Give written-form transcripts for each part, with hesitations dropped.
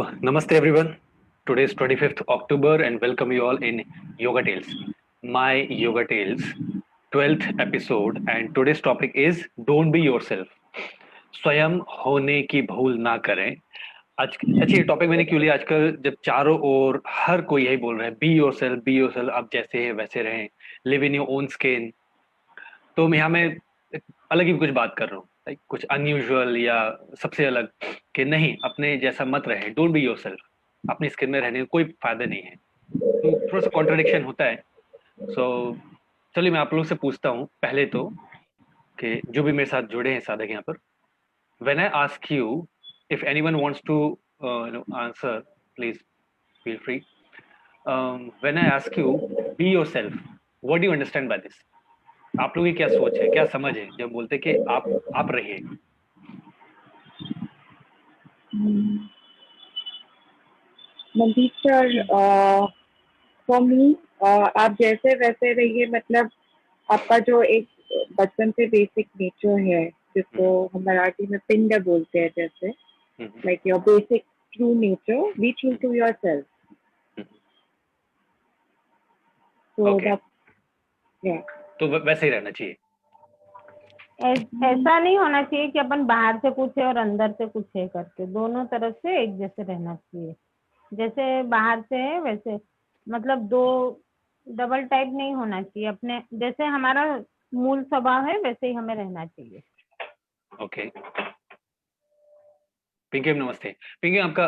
Namaste everyone. Today is 25th October and welcome you all in Yoga Tales. My Yoga Tales 12th episode and today's topic is Don't be yourself. स्वयं होने की भूल ना करें. आज अच्छा ये टॉपिक मैंने क्यों लिया आजकल जब चारों ओर हर कोई यही बोल रहा है बी योर सेल्फ आप जैसे हैं वैसे रहें live in your own skin. तो यहाँ मैं एक अलग ही कुछ बात कर रहा हूँ कुछ अनयूजुअल या सबसे अलग कि नहीं अपने जैसा मत रहे डोंट बी योर सेल्फ अपनी स्किन में रहने का कोई फायदा नहीं है. तो थोड़ा सा कॉन्ट्रडिक्शन होता है. सो चलिए मैं आप लोगों से पूछता हूँ पहले तो कि जो भी मेरे साथ जुड़े हैं साधक यहाँ पर when I ask you if anyone wants to answer please feel free. When I ask you be yourself what do you understand by this. आप लोगों की क्या सोच है क्या समझ है जब बोलते कि आप रहिए. मनदीप सर, फॉर मी आप जैसे वैसे रहिए, मतलब आपका जो एक बचपन से बेसिक नेचर है जिसको हम मराठी में पिंड बोलते हैं, जैसे like your basic true nature be true to yourself. तो वैसे ही रहना चाहिए. ऐसा नहीं होना चाहिए कि अपन बाहर से कुछ है और अंदर से कुछ है करके, दोनों तरफ से एक जैसे रहना चाहिए. जैसे बाहर से है वैसे, मतलब दो डबल टाइप नहीं होना चाहिए. अपने जैसे हमारा मूल स्वभाव है वैसे ही हमें रहना चाहिए. ओके पिंकी नमस्ते. पिंकी आपका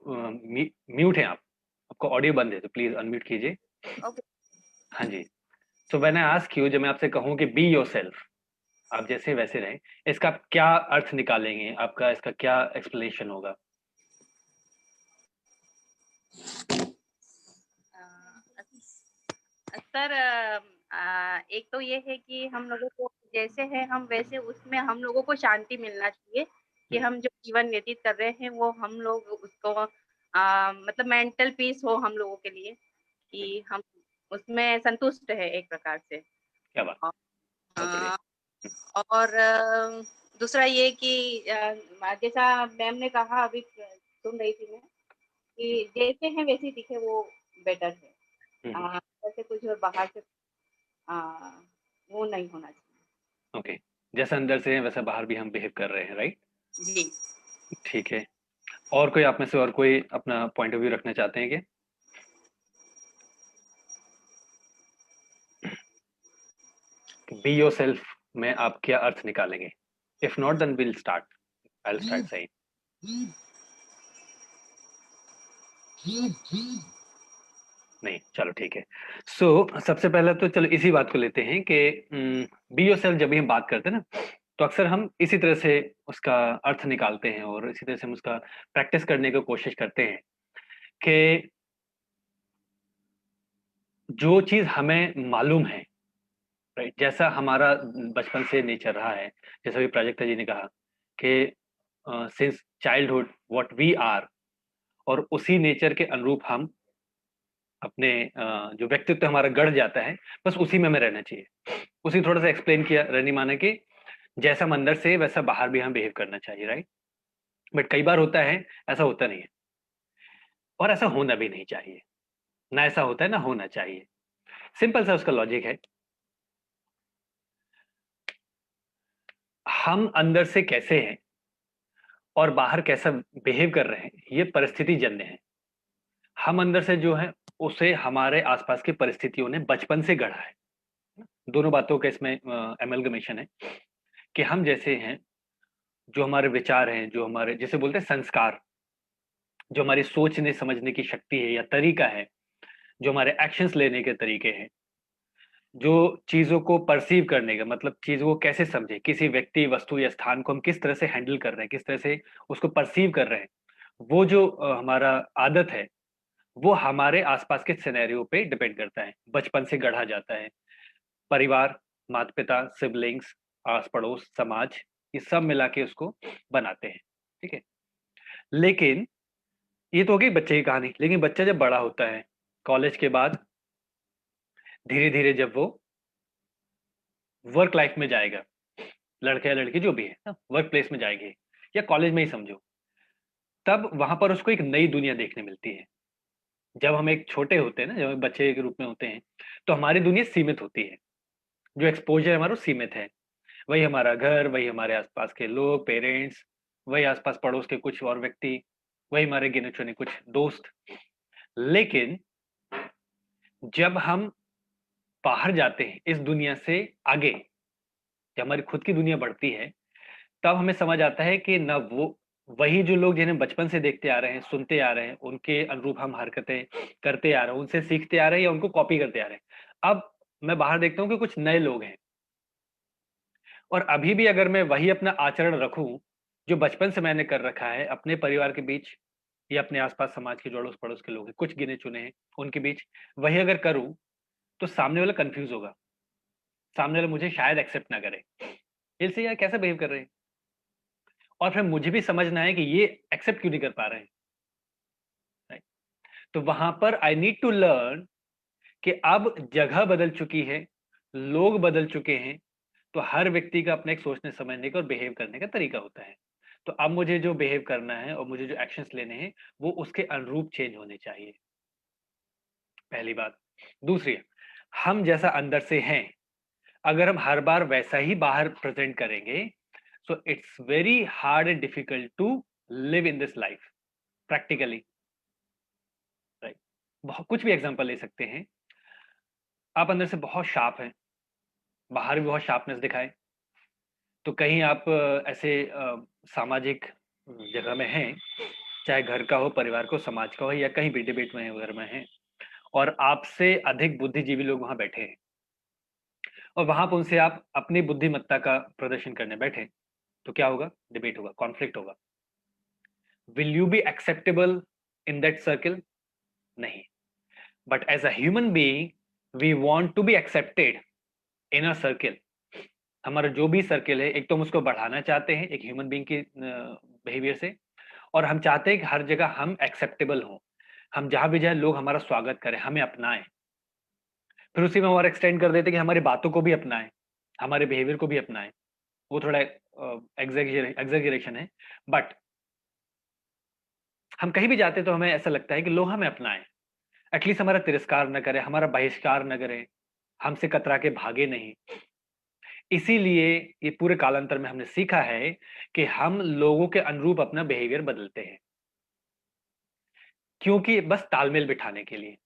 म्यूट है, आपका ऑडियो बंद है तो प्लीज अनम्यूट कीजिए. हाँ जी. So when I ask you जब मैं आपसे कहूँ कि बी योर सेल्फ आप जैसे वैसे रहें इसका आप क्या अर्थ निकालेंगे आपका इसका क्या एक्सप्लेनेशन होगा. सर, एक तो ये है कि हम लोगों को जैसे है हम वैसे उसमें हम लोगों को शांति मिलना चाहिए कि हम जो जीवन व्यतीत कर रहे हैं वो हम लोग उसको मतलब मेंटल पीस हो हम लोगों के लिए कि हम उसमें संतुष्ट है एक प्रकार से. क्या बात. और दूसरा ये कि जैसा मैम ने कहा अभी सुन रही थी मैं कि जैसे हैं वैसे दिखे वो बेटर है. वैसे कुछ और बाहर से वो नहीं होना चाहिए. ओके जैसा अंदर से है वैसा बाहर भी हम बिहेव कर रहे हैं राइट. जी ठीक है. और कोई आप में से और कोई अपना पॉइंट ऑफ व्यू रखना चाहते हैं क्या. बी योर सेल्फ में आप क्या अर्थ निकालेंगे. If not then will start I will start saying. नहीं चलो ठीक है. सो सबसे पहले तो चलो इसी बात को लेते हैं कि बी योर सेल्फ जब भी हम बात करते हैं ना तो अक्सर हम इसी तरह से उसका अर्थ निकालते हैं और इसी तरह से हम उसका प्रैक्टिस करने की कोशिश करते हैं कि जो चीज हमें मालूम है राइट जैसा हमारा बचपन से नेचर रहा है जैसा भी प्राजक्ता जी ने कहा कि since childhood what we are और उसी नेचर के अनुरूप हम अपने जो व्यक्तित्व हमारा गढ़ जाता है बस उसी में हमें रहना चाहिए. उसी थोड़ा सा एक्सप्लेन किया रनी माना कि जैसा हम अंदर से वैसा बाहर भी हम बिहेव करना चाहिए राइट. बट कई बार होता है ऐसा होता नहीं है और ऐसा होना भी नहीं चाहिए. ना ऐसा होता है ना होना चाहिए. सिंपल सा उसका लॉजिक है हम अंदर से कैसे हैं और बाहर कैसा बिहेव कर रहे हैं ये परिस्थिति जन्य है. हम अंदर से जो है उसे हमारे आसपास की परिस्थितियों ने बचपन से गढ़ा है. दोनों बातों का इसमें एमलगमेशन है कि हम जैसे हैं जो हमारे विचार हैं जो हमारे जिसे बोलते हैं संस्कार जो हमारी सोचने समझने की शक्ति है या तरीका है जो हमारे एक्शंस लेने के तरीके हैं जो चीजों को परसीव करने का मतलब चीजों को कैसे समझे किसी व्यक्ति वस्तु या स्थान को हम किस तरह से हैंडल कर रहे हैं किस तरह से उसको परसीव कर रहे हैं वो जो हमारा आदत है वो हमारे आसपास के सिनेरियो पे डिपेंड करता है. बचपन से गढ़ा जाता है. परिवार माता पिता सिबलिंग्स आस पड़ोस समाज ये सब मिला के उसको बनाते हैं. ठीक है. लेकिन ये तो हो गई बच्चे की कहानी. लेकिन बच्चा जब बड़ा होता है कॉलेज के बाद धीरे धीरे जब वो वर्क लाइफ में जाएगा लड़के या लड़की जो भी है वर्क प्लेस में जाएंगे या कॉलेज में ही समझो तब वहां पर उसको एक नई दुनिया देखने मिलती है। जब हम एक छोटे होते हैं ना, जब हम बच्चे के रूप में होते हैं, तो हमारी दुनिया सीमित होती है, जो एक्सपोजर है हमारा वो सीमित है। वही हमारा घर, वही हमारे आसपास के लोग, पेरेंट्स, वही आसपास पड़ोस के कुछ और व्यक्ति, वही हमारे गिने चुने कुछ दोस्त। लेकिन जब हम बाहर जाते हैं इस दुनिया से आगे, जब हमारी खुद की दुनिया बढ़ती है, तब हमें समझ आता है कि ना वो वही जो लोग जिन्हें बचपन से देखते आ रहे हैं, सुनते आ रहे हैं, उनके अनुरूप हम हरकतें करते आ रहे हैं, उनसे सीखते आ रहे हैं या उनको कॉपी करते आ रहे हैं। अब मैं बाहर देखता हूँ कि कुछ नए लोग हैं, और अभी भी अगर मैं वही अपना आचरण रखूं जो बचपन से मैंने कर रखा है अपने परिवार के बीच या अपने आसपास समाज के जो अड़ोस पड़ोस के लोग हैं, कुछ गिने चुने हैं उनके बीच, वही अगर करूं, तो सामने वाला कंफ्यूज होगा, सामने वाला मुझे शायद एक्सेप्ट ना करे, इसलिए यार कैसे बिहेव कर रहे हैं। और फिर मुझे भी समझना है कि ये एक्सेप्ट क्यों नहीं कर पा रहे हैं, राइट? तो वहां पर आई नीड टू लर्न कि अब जगह बदल चुकी है, लोग बदल चुके हैं, तो हर व्यक्ति का अपना एक सोचने समझने का और बिहेव करने का तरीका होता है। तो अब मुझे जो बिहेव करना है और मुझे जो एक्शंस लेने हैं, वो उसके अनुरूप चेंज होने चाहिए, पहली बात। दूसरी, हम जैसा अंदर से हैं, अगर हम हर बार वैसा ही बाहर प्रेजेंट करेंगे, so it's very hard and difficult to live in this life practically, right? बहुत कुछ भी एग्जांपल ले सकते हैं। आप अंदर से बहुत शार्प हैं, बाहर भी बहुत शार्पनेस दिखाए, तो कहीं आप ऐसे सामाजिक जगह में हैं, चाहे घर का हो, परिवार को, समाज का हो, या कहीं भी डिबेट में है, घर में है, और आपसे अधिक बुद्धिजीवी लोग वहां बैठे हैं, और वहां पर उनसे आप अपनी बुद्धिमत्ता का प्रदर्शन करने बैठे, तो क्या होगा? डिबेट होगा, कॉन्फ्लिक्ट होगा। Will you be acceptable in that circle? नहीं। But as a human being we want to be accepted in a circle. हमारा जो भी सर्कल है, एक तो हम उसको बढ़ाना चाहते हैं एक ह्यूमन बीइंग की बिहेवियर से, और हम चाहते हैं कि हर जगह हम एक्सेप्टेबल हों, हम जहां भी जाए लोग हमारा स्वागत करें, हमें अपनाएं। फिर उसी में और एक्सटेंड कर देते हैं कि हमारी बातों को भी अपनाएं, हमारे बिहेवियर को भी अपनाएं। वो थोड़ा एग्जेगरेशन है, बट हम कहीं भी जाते हैं तो हमें ऐसा लगता है कि लोग हमें अपनाएं, एटलीस्ट हमारा तिरस्कार न करें, हमारा बहिष्कार न करें, हमसे कतरा के भागे नहीं। इसीलिए ये पूरे कालांतर में हमने सीखा है कि हम लोगों के अनुरूप अपना बिहेवियर बदलते हैं, क्योंकि बस तालमेल बिठाने के लिए।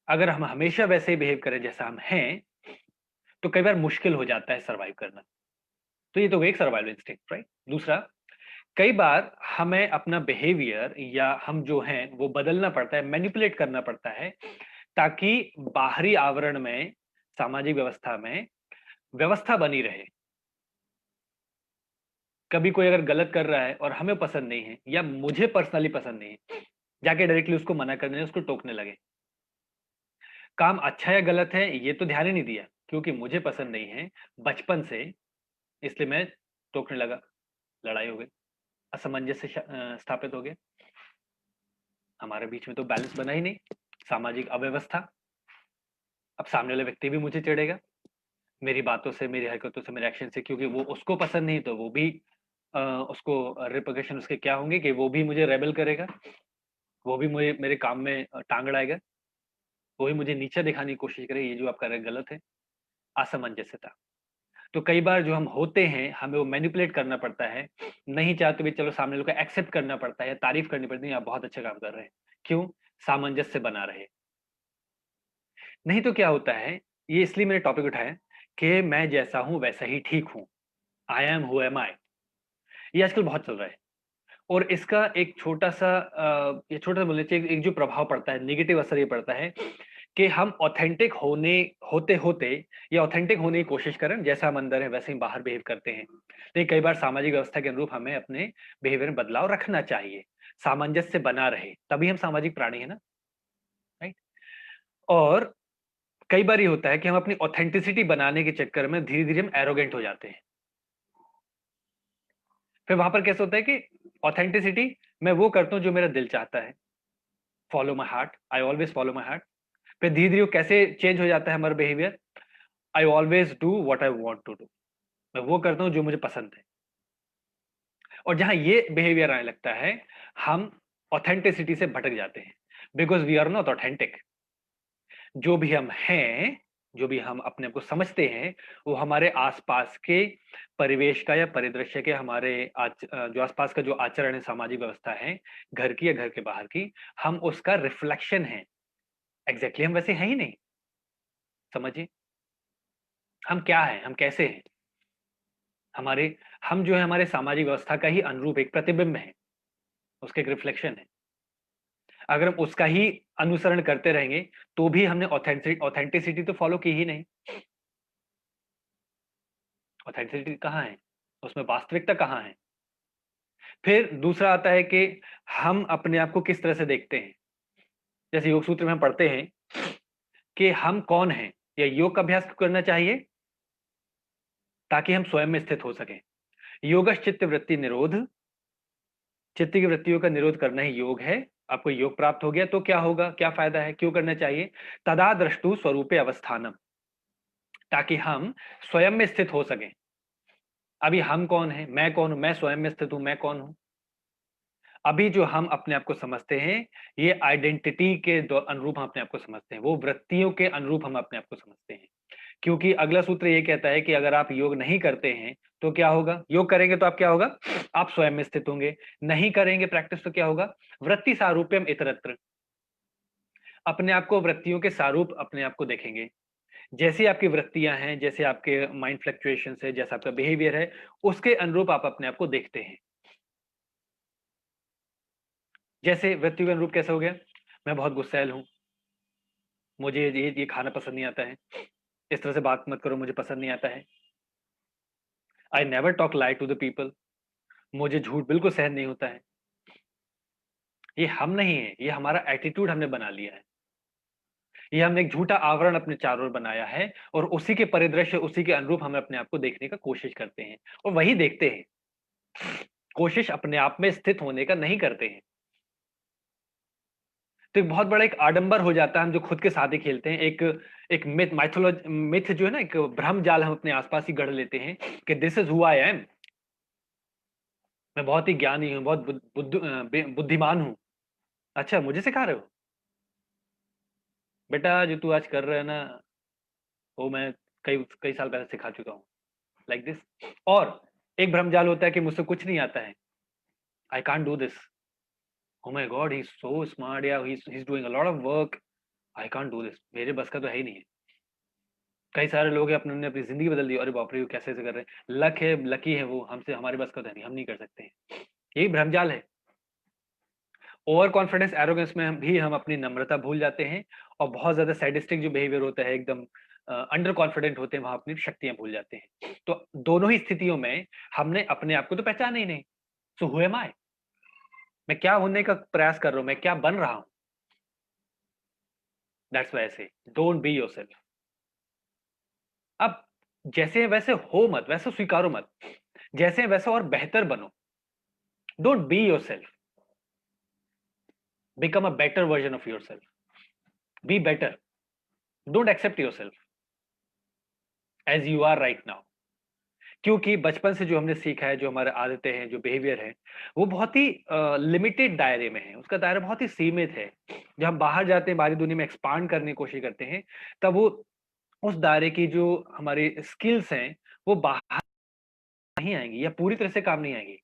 अगर हम हमेशा वैसे ही बिहेव करें जैसा हम हैं, तो कई बार मुश्किल हो जाता है सरवाइव करना। तो ये तो एक सर्वाइवल इंस्टिंक्ट, राइट? दूसरा, कई बार हमें अपना बिहेवियर या हम जो हैं वो बदलना पड़ता है, मैनिपुलेट करना पड़ता है, ताकि बाहरी आवरण में, सामाजिक व्यवस्था में व्यवस्था बनी रहे। कभी कोई अगर गलत कर रहा है और हमें पसंद नहीं है, या मुझे पर्सनली पसंद नहीं है, जाके डायरेक्टली उसको मना कर देने, उसको टोकने लगे। काम अच्छा या गलत है ये तो ध्यान ही नहीं दिया, क्योंकि मुझे पसंद नहीं है बचपन से, इसलिए मैं टोकने लगा, लड़ाई हो गई, असमंजस्य स्थापित हो गया, हमारे बीच में तो बैलेंस बना ही नहीं, सामाजिक अव्यवस्था। अब सामने वाला व्यक्ति भी मुझे चिढ़ेगा मेरी बातों से, मेरी हरकतों से, मेरे एक्शन से, क्योंकि वो उसको पसंद नहीं, तो वो भी उसको रिपरकशन उसके क्या होंगे कि वो भी मुझे रेबल करेगा, वो भी मुझे मेरे काम में टांग अड़ाएगा, वो भी मुझे नीचा दिखाने की कोशिश करेगा, ये जो आप कर रहे हैं गलत है। असमंजसता। तो कई बार जो हम होते हैं, हमें वो मैनिपुलेट करना पड़ता है, नहीं चाहते भी चलो सामने लोग को एक्सेप्ट करना पड़ता है, तारीफ करनी पड़ती है, आप बहुत अच्छा काम कर रहे हैं। क्यों? सामंजस्य बना रहे। नहीं तो क्या होता है, ये इसलिए मैंने टॉपिक उठाया कि मैं जैसा हूं वैसा ही ठीक हूं, आई एम हु एम आई, ये आजकल बहुत चल रहा है। और इसका एक छोटा सा ये छोटा सा बोलना चाहिए, एक जो प्रभाव पड़ता है, नेगेटिव असर ये पड़ता है कि हम ऑथेंटिक होने होते होते या ऑथेंटिक होने की कोशिश करें, जैसा हम अंदर है वैसे ही बाहर बिहेव करते हैं। लेकिन कई बार सामाजिक व्यवस्था के अनुरूप हमें अपने बिहेवियर में बदलाव रखना चाहिए, सामंजस्य बना रहे, तभी हम सामाजिक प्राणी है ना, राइट? और कई बार ये होता है कि हम अपनी ऑथेंटिसिटी बनाने के चक्कर में धीरे धीरे हम एरोगेंट हो जाते हैं। फिर वहां पर कैसे होता है कि ऑथेंटिसिटी, मैं वो करता हूं जो मेरा दिल चाहता है, follow my heart, I always follow my heart. फिर धीरे धीरे कैसे चेंज हो जाता है हमारा behaviour, I always do what I want to do, मैं वो करता हूं जो मुझे पसंद है। और जहां ये बिहेवियर आने लगता है, हम ऑथेंटिसिटी से भटक जाते हैं, because we are not authentic. जो भी हम हैं, जो भी हम अपने आप को समझते हैं, वो हमारे आसपास के परिवेश का या परिदृश्य के हमारे जो आसपास का जो आचरण है, सामाजिक व्यवस्था है, घर की या घर के बाहर की, हम उसका रिफ्लेक्शन है। एग्जैक्टली हम वैसे हैं ही नहीं। समझिए, हम क्या हैं, हम कैसे हैं। हमारे हम जो है हमारे सामाजिक व्यवस्था का ही अनुरूप एक प्रतिबिंब है, उसका एक रिफ्लेक्शन है। अगर हम उसका ही अनुसरण करते रहेंगे तो भी हमने ऑथेंटिसिटी तो फॉलो की ही नहीं। ऑथेंटिसिटी कहाँ है, उसमें वास्तविकता कहाँ है। फिर दूसरा आता है कि हम अपने आप को किस तरह से देखते हैं। जैसे योग सूत्र में हम पढ़ते हैं कि हम कौन हैं, या योग का अभ्यास करना चाहिए ताकि हम स्वयं में स्थित हो सकें। योगश चित्त वृत्ति निरोध, चित्त की वृत्तियों का निरोध करना ही योग है। आपको योग प्राप्त हो गया तो क्या होगा, क्या फायदा है, क्यों करना चाहिए। तदा दृष्टु स्वरूपे अवस्थानम, ताकि हम स्वयं में स्थित हो सकें। अभी हम कौन है, मैं कौन हूं, मैं स्वयं में स्थित हूं, मैं कौन हूं। अभी जो हम अपने आप को समझते हैं, ये आइडेंटिटी के अनुरूप हम अपने आप को समझते हैं, वो वृत्तियों के अनुरूप हम अपने आप को समझते हैं। क्योंकि अगला सूत्र ये कहता है कि अगर आप योग नहीं करते हैं तो क्या होगा, योग करेंगे तो आप क्या होगा, आप स्वयं में स्थित होंगे। नहीं करेंगे प्रैक्टिस तो क्या होगा, वृत्ति सारूप्यम इतरत्र, अपने आप को वृत्तियों के सारूप अपने आप को देखेंगे। जैसी आपकी वृत्तियां हैं, जैसे आपके माइंड फ्लक्चुएशन है, जैसा आपका बिहेवियर है, उसके अनुरूप आप अपने आप को देखते हैं। जैसे वृत्तियों के अनुरूप कैसे हो गया, मैं बहुत गुस्सैल हूं, मुझे ये खाना पसंद नहीं आता है, इस तरह से बात मत करो, मुझे पसंद नहीं आता है। I never talk lie to the people, मुझे झूठ बिल्कुल सहन नहीं होता है। ये हम नहीं है, ये हमारा एटीट्यूड हमने बना लिया है। ये हमने एक झूठा आवरण अपने चारों ओर बनाया है, और उसी के परिदृश्य, उसी के अनुरूप हम अपने आप को देखने का कोशिश करते हैं, और वही देखते हैं। कोशिश अपने आप में स्थित होने का नहीं करते हैं। तो एक बहुत बड़ा एक आडंबर हो जाता है हम जो खुद के साथ ही खेलते हैं। एक मिथ जो है ना, एक भ्रम जाल हम अपने आसपास ही गढ़ लेते हैं कि this is who I M, मैं बहुत ही ज्ञानी हूं, बहुत बुद्धिमान हूं। अच्छा, मुझे सिखा रहे हो बेटा, जो तू आज कर रहा है ना, वो मैं कई कई साल पहले सिखा चुका हूँ, लाइक दिस। और एक भ्रमजाल होता है कि मुझसे कुछ नहीं आता है, I can't do this, oh my god he is so smart, या he is doing a lot of work, I can't do this, मेरे बस का तो है ही नहीं है। कई सारे लोग हैं अपने अपनी जिंदगी बदल दी, अरे बाप रे, वो कैसे ऐसे कर रहे हैं, लक है, लकी है वो, हमसे हमारे बस का तो है नहीं, हम नहीं कर सकते हैं। यही भ्रमजाल है। ओवर कॉन्फिडेंस एरोगेंस में हम अपनी नम्रता भूल जाते हैं, और बहुत ज्यादा सैडिस्टिक जो बिहेवियर होता है, एकदम अंडर कॉन्फिडेंट होते हैं, वहां अपनी शक्तियां भूल जाते हैं। तो दोनों ही स्थितियों में हमने अपने आप को तो पहचाना ही नहीं। सो हु एम आई, मैं क्या होने का प्रयास कर रहा हूं, मैं क्या बन रहा हूं। That's why I say don't be yourself. अब जैसे हैं वैसे हो मत, वैसे स्वीकारो मत, जैसे हैं वैसे और बेहतर बनो। Don't be yourself, become a better version of yourself, be better, don't accept yourself as you are right now। क्योंकि बचपन से जो हमने सीखा है, जो हमारे आदतें हैं, जो बिहेवियर है, वो बहुत ही लिमिटेड दायरे में है, उसका दायरा बहुत ही सीमित है। जब हम बाहर जाते हैं, बाहरी दुनिया में एक्सपांड करने की कोशिश करते हैं, तब वो उस दायरे की जो हमारी स्किल्स हैं, वो बाहर नहीं आएंगी, या पूरी तरह से काम नहीं आएंगी।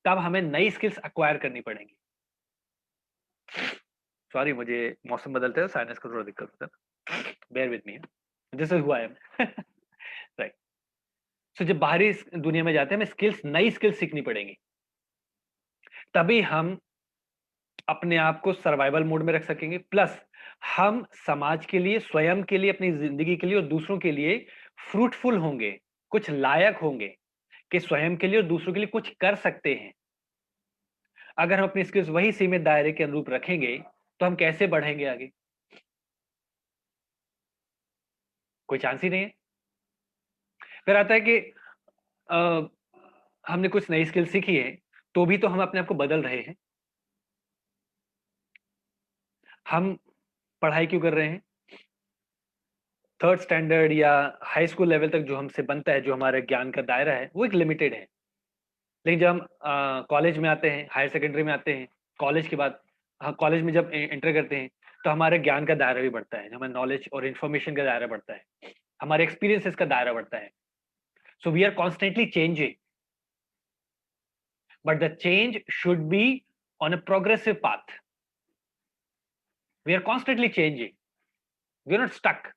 तब हमें नई स्किल्स एक्वायर करनी पड़ेंगी। सॉरी, मुझे मौसम बदलते हैं, साइनस को थोड़ा दिक्कत होता है, bear with me, this is who I am. Right. So जब बाहरी दुनिया में जाते हैं, हमें स्किल्स, नई स्किल्स सीखनी पड़ेंगी, तभी हम अपने आप को सर्वाइवल मोड में रख सकेंगे। प्लस हम समाज के लिए, स्वयं के लिए, अपनी जिंदगी के लिए और दूसरों के लिए फ्रूटफुल होंगे, कुछ लायक होंगे कि स्वयं के लिए और दूसरों के लिए कुछ कर सकते हैं। अगर हम अपनी स्किल्स वही सीमित दायरे के अनुरूप रखेंगे तो हम कैसे बढ़ेंगे आगे, कोई चांस ही नहीं है। फिर आता है कि अ, हमने कुछ नई स्किल सीखी है, तो भी तो हम अपने आप को बदल रहे हैं। हम पढ़ाई क्यों कर रहे हैं, थर्ड स्टैंडर्ड या हाई स्कूल लेवल तक जो हमसे बनता है, जो हमारे ज्ञान का दायरा है, वो एक लिमिटेड है। लेकिन जब हम कॉलेज में आते हैं, हायर सेकेंडरी में आते हैं, कॉलेज के बाद, हाँ, कॉलेज में जब एंटर करते हैं तो हमारे ज्ञान का दायरा भी बढ़ता है, हमारे नॉलेज और इन्फॉर्मेशन का दायरा बढ़ता है, हमारे एक्सपीरियंसेस का दायरा बढ़ता है. So we are constantly changing, but the change should be on a progressive path. We are constantly changing, we are not stuck.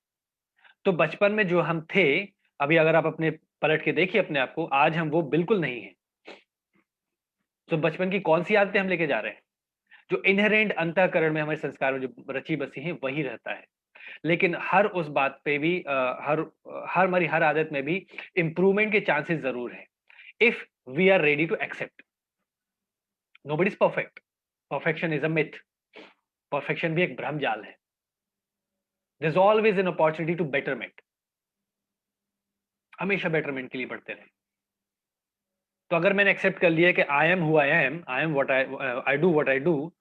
तो बचपन में जो हम थे, अभी अगर आप अपने पलट के देखिए अपने आप को, आज हम वो बिल्कुल नहीं है. तो बचपन की कौन सी आदतें हम लेके जा रहे हैं? जो इनहेरेंट अंतःकरण में हमारे संस्कार में जो रची बसी हैं वही रहता है. लेकिन हर उस बात पे भी हर हर हमारी हर आदत में भी इंप्रूवमेंट के चांसेस जरूर है, if we are ready to accept. Nobody is perfect. Perfection is a myth. Perfection भी एक भ्रम जाल है. There is always an opportunity to betterment. हमेशा बेटरमेंट के लिए बढ़ते रहे. तो अगर मैंने एक्सेप्ट कर लिया कि I am who I M, I am what I do what I do,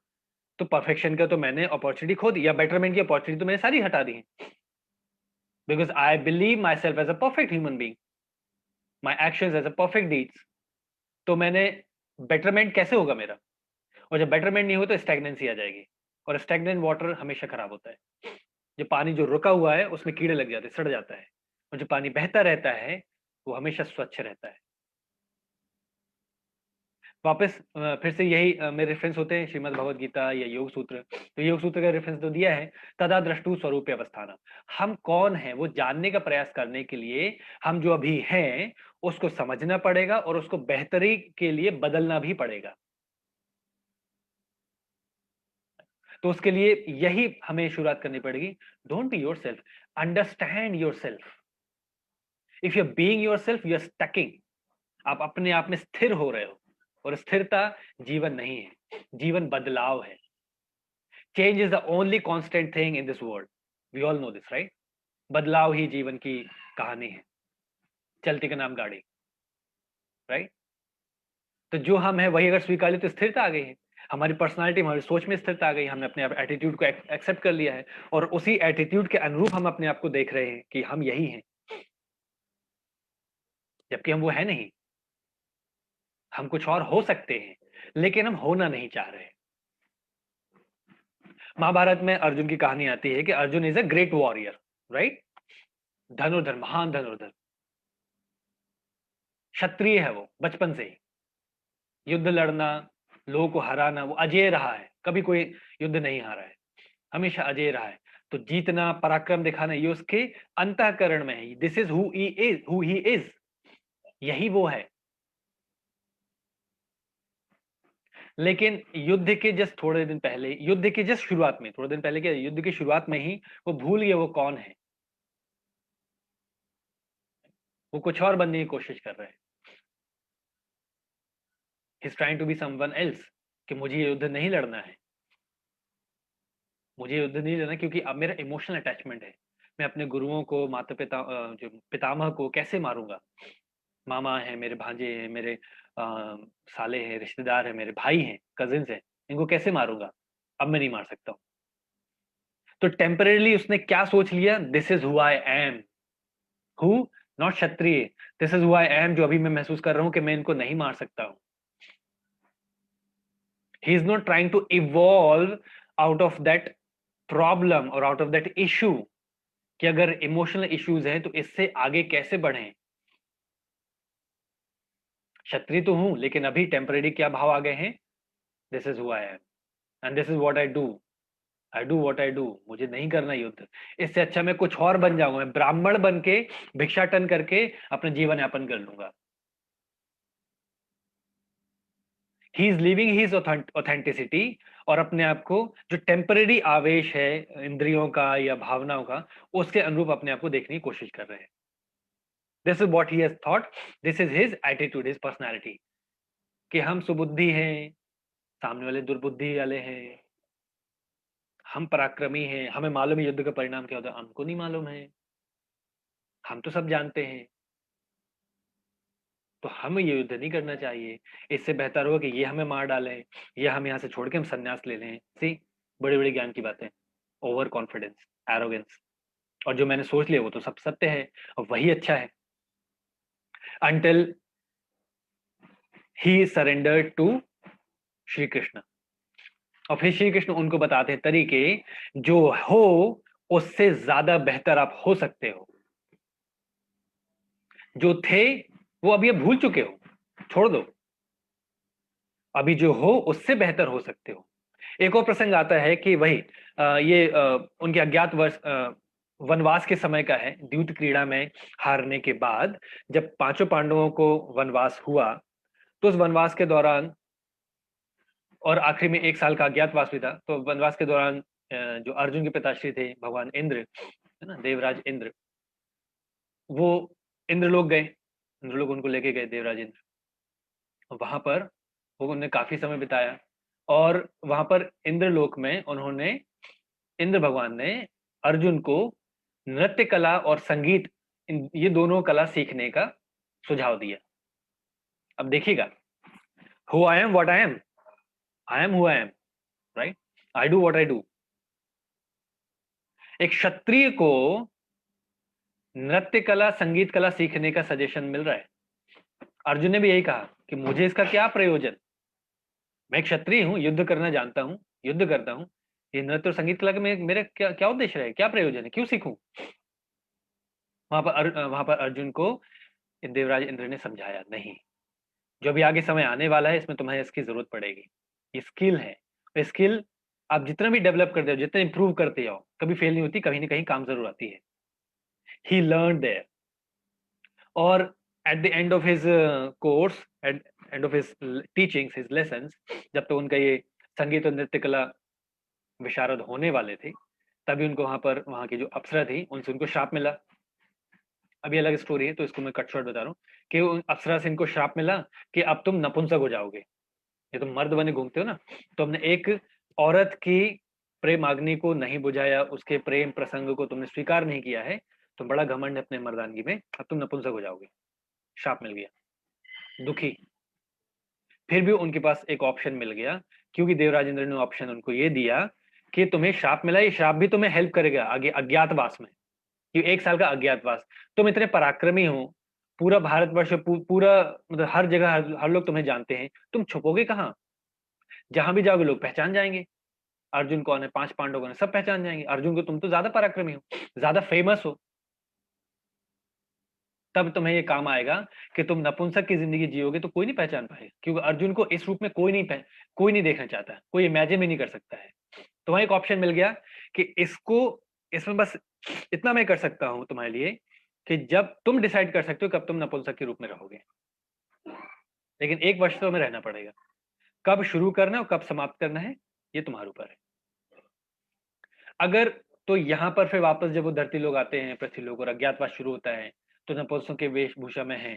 तो परफेक्शन का तो मैंने अपॉर्चुनिटी खो दी, या बेटरमेंट की अपॉर्चुनिटी तो मैंने सारी हटा दी है. Because I believe myself as a perfect human being, my action as a perfect deeds. तो मैंने, बेटरमेंट कैसे होगा मेरा? और जब बेटरमेंट नहीं हो तो स्टैग्नेंसी आ जाएगी, और स्टैग्नेंट वाटर हमेशा खराब होता है. जो पानी जो रुका हुआ है उसमें कीड़े लग जाते हैं, सड़ जाता है. और जो पानी बहता रहता है वो हमेशा स्वच्छ रहता है. वापस फिर से यही मेरे रेफरेंस होते हैं श्रीमद् भगवद गीता या योग सूत्र. तो योग सूत्र का रेफरेंस तो दिया है, तदा द्रष्टु स्वरूप अवस्थाना. हम कौन है वो जानने का प्रयास करने के लिए हम जो अभी हैं उसको समझना पड़ेगा, और उसको बेहतरी के लिए बदलना भी पड़ेगा. तो उसके लिए यही हमें शुरुआत करनी पड़ेगी. Don't be yourself, understand yourself. If you are being yourself you are stucking. आप अपने आप में स्थिर हो रहे हो, और स्थिरता जीवन नहीं है, जीवन बदलाव है. Change is the only constant thing in this world. We all know this, right? बदलाव ही जीवन की कहानी है. चलती का नाम गाड़ी, राइट? तो जो हम है वही अगर स्वीकार ले तो स्थिरता आ गई है. हमारी पर्सनालिटी, हमारी सोच में स्थिरता आ गई. हमने अपने एटीट्यूड को एक्सेप्ट कर लिया है, और उसी एटीट्यूड के अनुरूप हम अपने आप को देख रहे हैं कि हम यही हैं, जबकि हम वो है नहीं. हम कुछ और हो सकते हैं, लेकिन हम होना नहीं चाह रहे. महाभारत में अर्जुन की कहानी आती है कि Arjun is a great warrior, right? धनुर्धर, महान धनुर्धर, क्षत्रिय है वो बचपन से ही. युद्ध लड़ना, लोगों को हराना, वो अजेय रहा है. कभी कोई युद्ध नहीं हारा है, हमेशा अजेय रहा है. तो जीतना, पराक्रम दिखाना, ये उसके अंतःकरण में है. This is who he is. यही वो है. लेकिन युद्ध के जस्ट थोड़े दिन पहले, युद्ध के जस्ट शुरुआत में, थोड़े दिन पहले क्या, युद्ध की शुरुआत में ही वो भूल गए वो कौन है. वो कुछ और बनने की कोशिश कर रहे हैं. He is trying to be someone else, कि मुझे ये युद्ध नहीं लड़ना है, मुझे युद्ध नहीं लड़ना, क्योंकि अब मेरा इमोशनल अटैचमेंट है. मैं अपने गुरुओं को, माता पिता, जो पितामह को कैसे मारूंगा? मामा है, मेरे भांजे हैं, मेरे साले हैं, रिश्तेदार हैं, मेरे भाई हैं, कजिन्स हैं, इनको कैसे मारूंगा? अब मैं नहीं मार सकता हूँ. तो टेम्परेली उसने क्या सोच लिया? This is who I M. Who? Not Kshatriya. This is who I M, जो अभी मैं महसूस कर रहा हूं कि मैं इनको नहीं मार सकता हूं. He is not trying to evolve out of that problem और आउट ऑफ दैट इशू, कि अगर इमोशनल इश्यूज हैं तो इससे आगे कैसे बढ़ें. क्षत्रिय तो हूं, लेकिन अभी टेम्परेरी क्या भाव आ गए हैं? This is who I M and this is what I do. I do what I do. मुझे नहीं करना युद्ध. इससे अच्छा मैं कुछ और बन जाऊंगा. मैं ब्राह्मण बन के भिक्षाटन करके अपना जीवन यापन कर लूंगा. He is living his authenticity, और अपने आप को, जो टेम्परेरी आवेश है इंद्रियों का या भावनाओं का, उसके अनुरूप अपने आप को देखने की कोशिश कर रहे हैं. This is what he has thought. This is his attitude, his personality, कि हम सुबुद्धि हैं, सामने वाले दुर्बुद्धि वाले हैं. हम पराक्रमी हैं, हमें मालूम है युद्ध का परिणाम क्या होता है, हमको नहीं मालूम है. हम तो सब जानते हैं, तो हमें ये युद्ध नहीं करना चाहिए. इससे बेहतर होगा कि ये हमें मार डालें, या हम यहाँ से छोड़ के हम संन्यास ले लें. सी, बड़े बड़े ज्ञान की बातें. Over confidence, arrogance. और जो मैंने सोच लिया वो तो सब सत्य है, और वही अच्छा है. until he surrendered to Shri Krishna. और फिर श्री कृष्ण उनको बताते हैं तरीके जो हो उससे ज्यादा बेहतर आप हो सकते हो। जो थे वो अभी आप भूल चुके हो, छोड़ दो, अभी जो हो उससे बेहतर हो सकते हो। एक और प्रसंग आता है कि वही उनके अज्ञात वर्ष वनवास के समय का है। द्यूत क्रीड़ा में हारने के बाद जब पांचों पांडवों को वनवास हुआ, तो उस वनवास के दौरान और आखिरी में 1 साल का अज्ञातवास भी था, तो वनवास के दौरान जो अर्जुन के पिताश्री थे भगवान इंद्र, है ना, देवराज इंद्र, वो इंद्रलोक गए। इंद्रलोक उनको लेके गए देवराज इंद्र। वहां पर वो उन्होंने काफी समय बिताया, और वहां पर इंद्रलोक में उन्होंने, इंद्र भगवान ने अर्जुन को नृत्य कला और संगीत, ये दोनों कला सीखने का सुझाव दिया। अब देखिएगा, who I M what I am who I am, right, I do what I do. एक क्षत्रिय को नृत्य कला संगीत कला सीखने का सजेशन मिल रहा है। अर्जुन ने भी यही कहा कि मुझे इसका क्या प्रयोजन, मैं क्षत्रिय हूं, युद्ध करना जानता हूं, युद्ध करता हूं, ये नृत्य और संगीत कला के मेरे क्या क्या उद्देश्य है, क्या प्रयोजन है, क्यों सीखूं। वहां पर अर्जुन को देवराज इंद्र ने समझाया, नहीं, जो भी आगे समय आने वाला है इसमें तुम्हें इसकी जरूरत पड़ेगी। ये स्किल है, स्किल आप जितना भी डेवलप करते हो, जितना इंप्रूव करते जाओ, कभी फेल नहीं होती, कहीं ना कहीं काम जरूर आती है। ही लर्न देयर, और at the end of his course, at end of his teachings, his lessons, जब तक उनका ये संगीत और नृत्य कला विशारद होने वाले थे, तभी उनको वहां की जो अप्सरा थी उनसे उनको श्राप मिला। अभी अलग स्टोरी है, तो इसको मैं कट शॉर्ट बता रहा हूँ कि उन अप्सरा से इनको श्राप मिला कि अब तुम नपुंसक हो जाओगे। ये तुम मर्द बने घूमते हो ना, तो हमने एक औरत की प्रेम अग्नि को नहीं बुझाया, उसके प्रेम प्रसंग को तुमने स्वीकार नहीं किया है, तो बड़ा घमंड है अपने मर्दानगी में, अब तुम नपुंसक हो जाओगे। श्राप मिल गया, दुखी। फिर भी उनके पास एक ऑप्शन मिल गया, क्योंकि देवराज इंद्र ने ऑप्शन उनको ये दिया कि तुम्हें श्राप मिला, ये श्राप भी तुम्हें हेल्प करेगा आगे अज्ञातवास में, कि 1 साल का अज्ञातवास। तुम इतने पराक्रमी हो, पूरा भारतवर्ष पूरा मतलब हर जगह हर लोग तुम्हें जानते हैं, तुम छुपोगे कहाँ, जहां भी जाओगे लोग पहचान जाएंगे। अर्जुन कौन है, 5 पांडव कौन है, सब पहचान जाएंगे अर्जुन को, तुम तो ज्यादा पराक्रमी हो, ज्यादा फेमस हो। तब तुम्हें ये काम आएगा कि तुम नपुंसक की जिंदगी जियोगे तो कोई नहीं पहचान पाएगा, क्योंकि अर्जुन को इस रूप में कोई नहीं देखना चाहता, कोई इमेजिन भी नहीं कर सकता है। तो वहां एक ऑप्शन मिल गया कि इसमें बस इतना मैं कर सकता हूं तुम्हारे लिए, कि जब तुम डिसाइड कर सकते हो कब तुम नपुंसक के रूप में रहोगे, लेकिन 1 वर्ष तो हमें रहना पड़ेगा। कब शुरू करना है और कब समाप्त करना है, ये तुम्हारे ऊपर है। अगर तो यहाँ पर फिर वापस जब वो धरती लोग आते हैं, पृथ्वी लोग, और अज्ञातवास शुरू होता है, तो नपुंसकों के वेशभूषा में है,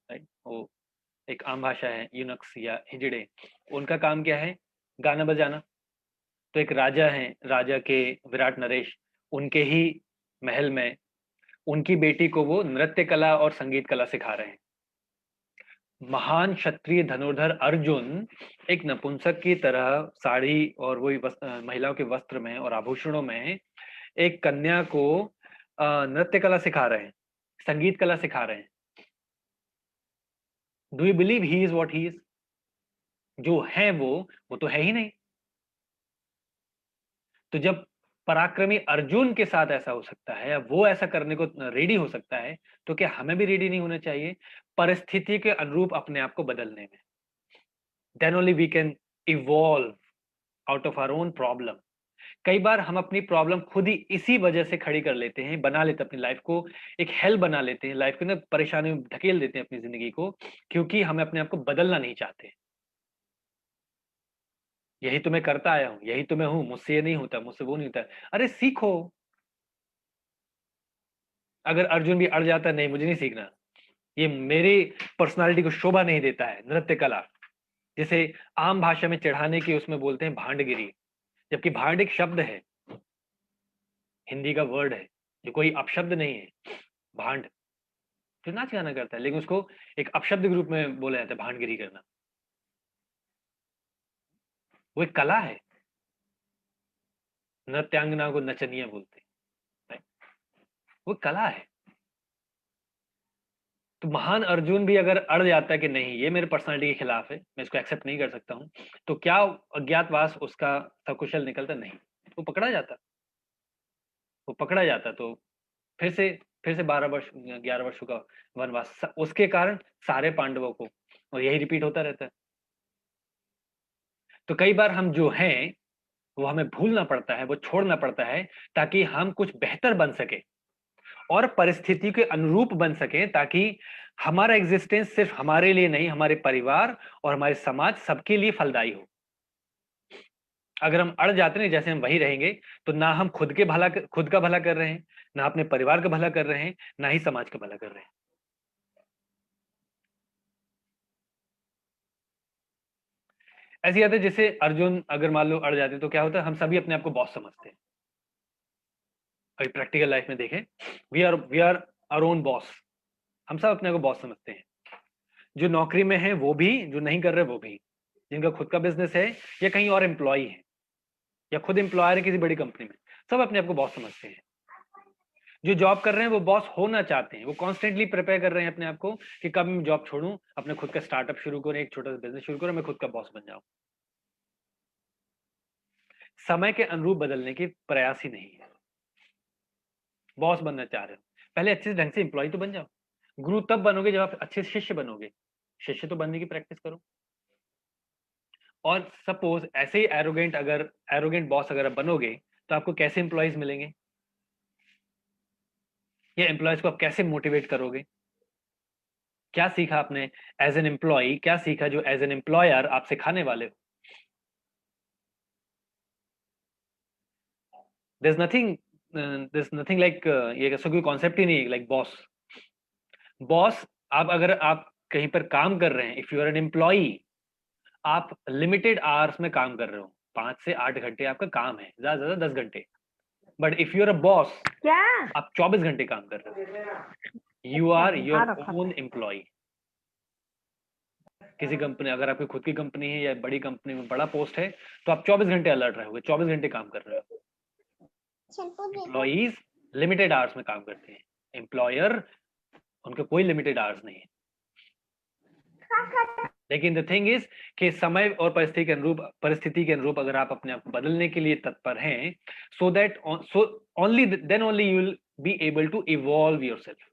राइट, वो एक आम भाषा है, यूनक्स या हिजड़े, उनका काम क्या है, गाना बजाना। तो एक राजा है, राजा के विराट नरेश, उनके ही महल में उनकी बेटी को वो नृत्य कला और संगीत कला सिखा रहे हैं। महान क्षत्रिय धनुर्धर अर्जुन एक नपुंसक की तरह साड़ी और वही महिलाओं के वस्त्र में और आभूषणों में एक कन्या को नृत्य कला सिखा रहे हैं, संगीत कला सिखा रहे हैं। Do you believe he is what he is, जो है वो तो है ही नहीं। तो जब पराक्रमी अर्जुन के साथ ऐसा हो सकता है, वो ऐसा करने को रेडी हो सकता है, तो क्या हमें भी रेडी नहीं होना चाहिए परिस्थिति के अनुरूप अपने आप को बदलने में? Then only we can evolve out of our own problem. कई बार हम अपनी प्रॉब्लम खुद ही इसी वजह से खड़ी कर लेते हैं, बना लेते हैं अपनी लाइफ को, एक हेल बना लेते हैं, लाइफ को ना परेशानी में ढकेल देते हैं अपनी जिंदगी को, क्योंकि हम अपने आप को बदलना नहीं चाहते। यही तो मैं करता आया हूं, यही तो मैं हूं, मुझसे ये नहीं होता, मुझसे वो नहीं होता। अरे सीखो। अगर अर्जुन भी अड़ जाता है, नहीं मुझे नहीं सीखना, ये मेरी पर्सनालिटी को शोभा नहीं देता है नृत्य कला, जिसे आम भाषा में चढ़ाने की उसमें बोलते हैं भांडगिरी, जबकि भांड एक शब्द है, हिंदी का वर्ड है, जो कोई अपशब्द नहीं है। भांड जो नाच गाना करता है, लेकिन उसको एक अपशब्द के रूप में बोला जाता है भांडगिरी करना। वो एक कला है, नृत्यांगना को नचनिया बोलते हैं, right? वो कला है। तो महान अर्जुन भी अगर अड़ जाता है कि नहीं ये मेरे पर्सनालिटी के खिलाफ है, मैं इसको एक्सेप्ट नहीं कर सकता हूँ, तो क्या अज्ञातवास उसका सकुशल निकलता? नहीं, वो पकड़ा जाता। वो पकड़ा जाता तो फिर से 12 वर्ष 11 वर्षों का वनवास, उसके कारण सारे पांडवों को, और यही रिपीट होता रहता है। तो कई बार हम जो हैं वो हमें भूलना पड़ता है, वो छोड़ना पड़ता है, ताकि हम कुछ बेहतर बन सके और परिस्थिति के अनुरूप बन सके, ताकि हमारा एग्जिस्टेंस सिर्फ हमारे लिए नहीं, हमारे परिवार और हमारे समाज सबके लिए फलदायी हो। अगर हम अड़ जाते हैं जैसे हम वही रहेंगे, तो ना हम खुद का भला कर रहे हैं, ना अपने परिवार का भला कर रहे हैं, ना ही समाज का भला कर रहे हैं। ऐसी बात है, जैसे अर्जुन अगर मान लो अड़ जाते तो क्या होता है, हम सभी अपने आप को बॉस समझते हैं। अभी प्रैक्टिकल लाइफ में देखें, we are our own boss. हम सब अपने को बॉस समझते हैं। जो नौकरी में है वो भी, जो नहीं कर रहे वो भी, जिनका खुद का बिजनेस है या कहीं और एम्प्लॉय है या खुद एम्प्लॉयर है किसी बड़ी कंपनी में, सब अपने आप को बॉस समझते हैं। जो जॉब कर रहे हैं वो बॉस होना चाहते हैं, वो कॉन्स्टेंटली प्रिपेयर कर रहे हैं अपने आप को कि कब मैं जॉब छोड़ूं, अपने खुद का स्टार्टअप शुरू करूं, एक छोटा सा बिजनेस शुरू करूं, मैं खुद का बॉस बन जाऊं। समय के अनुरूप बदलने की प्रयास ही नहीं है। बॉस बनना चाह रहे हो, पहले अच्छे ढंग से एम्प्लॉय तो बन जाओ। गुरु तब बनोगे जब आप अच्छे शिष्य बनोगे। शिष्य तो बनने की प्रैक्टिस करो। और सपोज ऐसे ही एरोगेंट बॉस अगर आप बनोगे, तो आपको कैसे एम्प्लॉयज मिलेंगे, या एम्प्लॉयज को आप कैसे मोटिवेट करोगे? क्या सीखा आपने एज एन एम्प्लॉय, क्या सीखा जो एज एन एम्प्लॉयर आप सिखाने वाले हो? there's nothing like ये ऐसा कोई कॉन्सेप्ट ही नहीं है लाइक बॉस। बॉस, आप अगर आप कहीं पर काम कर रहे हैं, if you are an employee, आप लिमिटेड आवर्स में काम कर रहे हो, 5 से 8 घंटे आपका काम है, ज्यादा से ज्यादा 10 घंटे। But if you are a boss, क्या आप 24 घंटे काम कर रहे हो। You are your own employ. किसी कंपनी, अगर आपकी खुद की कंपनी है या बड़ी कंपनी में बड़ा पोस्ट है, तो आप 24 घंटे अलर्ट रहोगे, 24 घंटे काम कर रहे हो। एम्प्लॉइज लिमिटेड आवर्स में काम करते हैं, एम्प्लॉयर उनके कोई लिमिटेड आवर्स नहीं है। लेकिन द थिंग इज कि समय और परिस्थिति के अनुरूप अगर आप अपने आप को बदलने के लिए तत्पर हैं, so only you will be able to evolve yourself.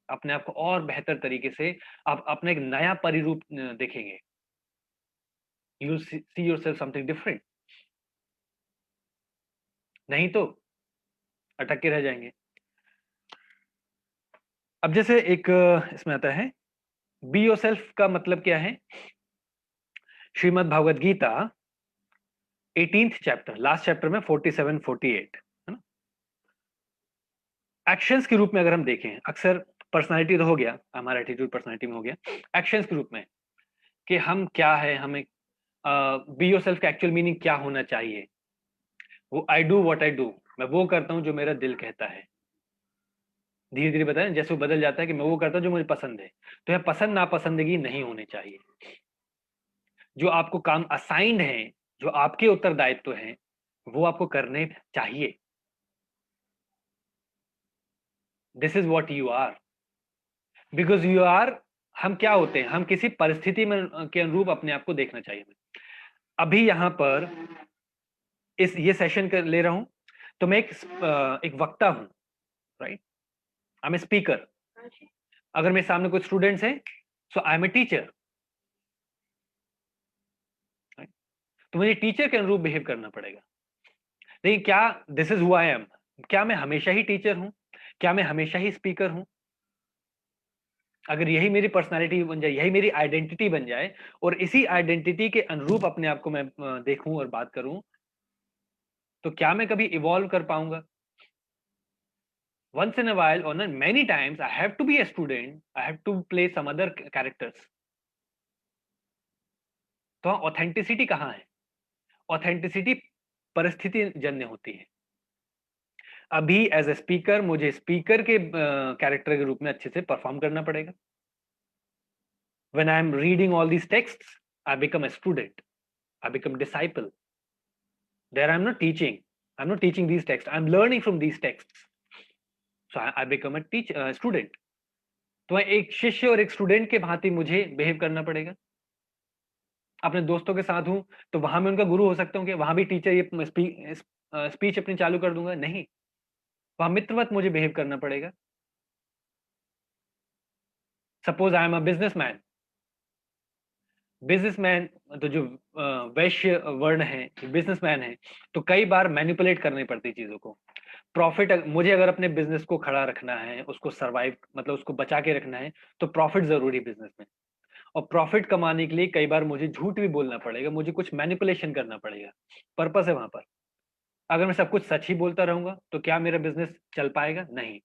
अपने आप को और बेहतर तरीके से आप अपने एक नया परिरूप देखेंगे। You see yourself something different. नहीं तो अटक के रह जाएंगे। अब जैसे एक इसमें आता है, बी योरसेल्फ का मतलब क्या है? Shrimad Bhagavad Gita 18th chapter, last chapter में 47 48 है ना। एक्शंस के रूप में अगर हम देखें, अक्सर पर्सनालिटी तो हो गया, हमारा एटीट्यूड पर्सनालिटी में हो गया, एक्शंस के रूप में कि हम क्या है, हमें बी योरसेल्फ का एक्चुअल मीनिंग क्या होना चाहिए? वो I do what I do, मैं वो करता हूं जो मेरा दिल कहता है। धीरे धीरे बताएं, जैसे वो बदल जाता है कि मैं वो करता हूं जो मुझे पसंद है। तो यह पसंद नापसंदगी नहीं होनी चाहिए। जो आपको काम असाइंड है, जो आपके उत्तरदायित्व हैं, वो आपको करने चाहिए। This is what you are, because you are. हम क्या होते हैं, हम किसी परिस्थिति में के अनुरूप अपने आप को देखना चाहिए। अभी यहां पर ये सेशन कर ले रहा हूं, तो मैं एक वक्ता हूं, right? I am a speaker. अगर मेरे सामने कुछ स्टूडेंट्स हैं, सो आई एम ए टीचर। तो मुझे टीचर के अनुरूप बिहेव करना पड़ेगा। लेकिन क्या this is who I M? क्या मैं हमेशा ही टीचर हूं? क्या मैं हमेशा ही स्पीकर हूं? अगर यही मेरी पर्सनालिटी बन जाए, यही मेरी आइडेंटिटी बन जाए, और इसी आइडेंटिटी के अनुरूप अपने आप को मैं देखूं और बात करूं, तो क्या मैं कभी इवॉल्व कर पाऊंगा? Once in a while, or many times, I have to be a student. I have to play some other characters. तो ऑथेंटिसिटी कहाँ है? ऑथेंटिसिटी परिस्थिति जन्य होती है। अभी एज ए स्पीकर मुझे स्पीकर के कैरेक्टर के रूप में अच्छे से परफॉर्म करना पड़ेगा। When I am reading all these texts, I become a student. I become disciple. There I am not teaching. I'm not teaching these texts. I'm learning from these texts. So I become a student. तो एक शिष्य और एक student के भांति मुझे behave करना पड़ेगा। अपने दोस्तों के साथ हूं तो वहां मैं उनका गुरु हो सकता हूँ कि वहां भी टीचर ये स्पीच अपनी चालू कर दूंगा? नहीं, वहां मित्रवत मुझे बिहेव करना पड़ेगा। Suppose I am a businessman, businessman तो जो वैश्य वर्ण है, बिजनेसमैन है, तो कई बार मैनिपुलेट करनी पड़ती चीजों को। प्रॉफिट, मुझे अगर अपने बिजनेस को खड़ा रखना है, उसको सरवाइव मतलब उसको बचा के रखना है, तो प्रॉफिट जरूरी बिजनेस में। और प्रॉफिट कमाने के लिए कई बार मुझे झूठ भी बोलना पड़ेगा, मुझे कुछ मैनिपुलेशन करना पड़ेगा। पर्पस है वहां पर। अगर मैं सब कुछ सच ही बोलता रहूंगा तो क्या मेरा बिजनेस चल पाएगा? नहीं।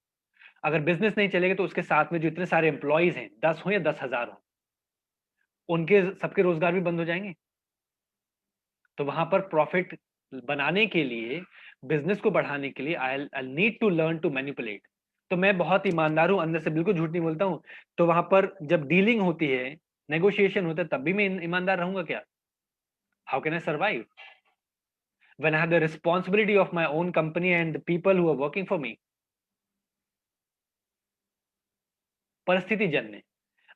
अगर बिजनेस नहीं चलेगा तो उसके साथ में जो इतने सारे एम्प्लॉयज हैं, 10 हो या 10,000 हो, उनके सबके रोजगार भी बंद हो जाएंगे। तो वहां पर प्रॉफिट बनाने के लिए, बिजनेस को बढ़ाने के लिए I need to learn to manipulate. तो मैं बहुत ईमानदार हूं, अंदर से बिल्कुल झूठ नहीं बोलता हूं। तो वहां पर जब डीलिंग होती है, नेगोशिएशन होता है, तब भी मैं ईमानदार रहूंगा क्या? How can I survive when I have the responsibility of my own company and the people who are working for me? परिस्थिति जन्य।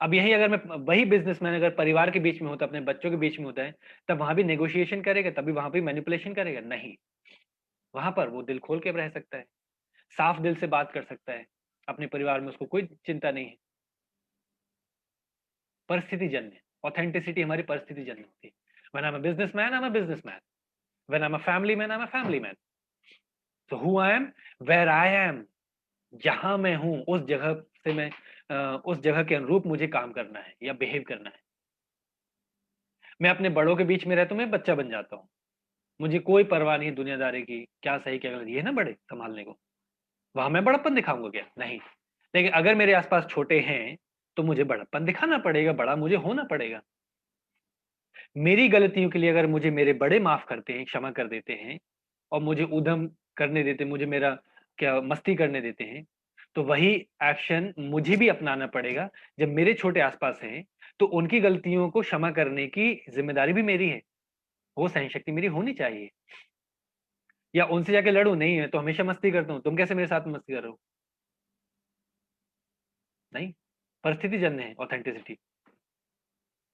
अब यही अगर मैं वही बिजनेसमैन अगर परिवार के बीच में होता, अपने बच्चों के बीच में होता है, तब वहां भी नेगोशिएशन करेगा, तभी वहां भी मैनिपुलेशन करेगा? नहीं। वहां पर वो दिल खोल के रह सकता है, साफ दिल से बात कर सकता है, अपने परिवार में उसको कोई चिंता नहीं है। परिस्थिति जन्य, ऑथेंटिसिटी हमारी परिस्थिति जन्य होती है। When I am a businessman, I am a businessman. When I am a family man, I am a family man. So who I am, where I am, जहां मैं हूं उस जगह से मैं उस जगह के अनुरूप मुझे काम करना है या बिहेव करना है। मैं अपने बड़ों के बीच में रहता हूं, मैं बच्चा बन जाता हूं, मुझे कोई परवाह नहीं दुनियादारी की, क्या सही क्या गलत, ये ना बड़े संभालने को। वहां मैं बड़प्पन दिखाऊंगा क्या? नहीं। लेकिन अगर मेरे आसपास छोटे हैं तो मुझे बड़प्पन दिखाना पड़ेगा, बड़ा मुझे होना पड़ेगा। मेरी गलतियों के लिए अगर मुझे मेरे बड़े माफ करते हैं, क्षमा कर देते हैं, और मुझे उधम करने देते, मुझे मेरा क्या मस्ती करने देते हैं, तो वही एक्शन मुझे भी अपनाना पड़ेगा। जब मेरे छोटे आसपास हैं तो उनकी गलतियों को क्षमा करने की जिम्मेदारी भी मेरी है। वो सहन शक्ति मेरी होनी चाहिए। या उनसे जाके लड़ू? नहीं है तो हमेशा मस्ती करता हूँ, तुम कैसे मेरे साथ मस्ती कर रहे हो? नहीं। परिस्थिति जन्य है ऑथेंटिसिटी।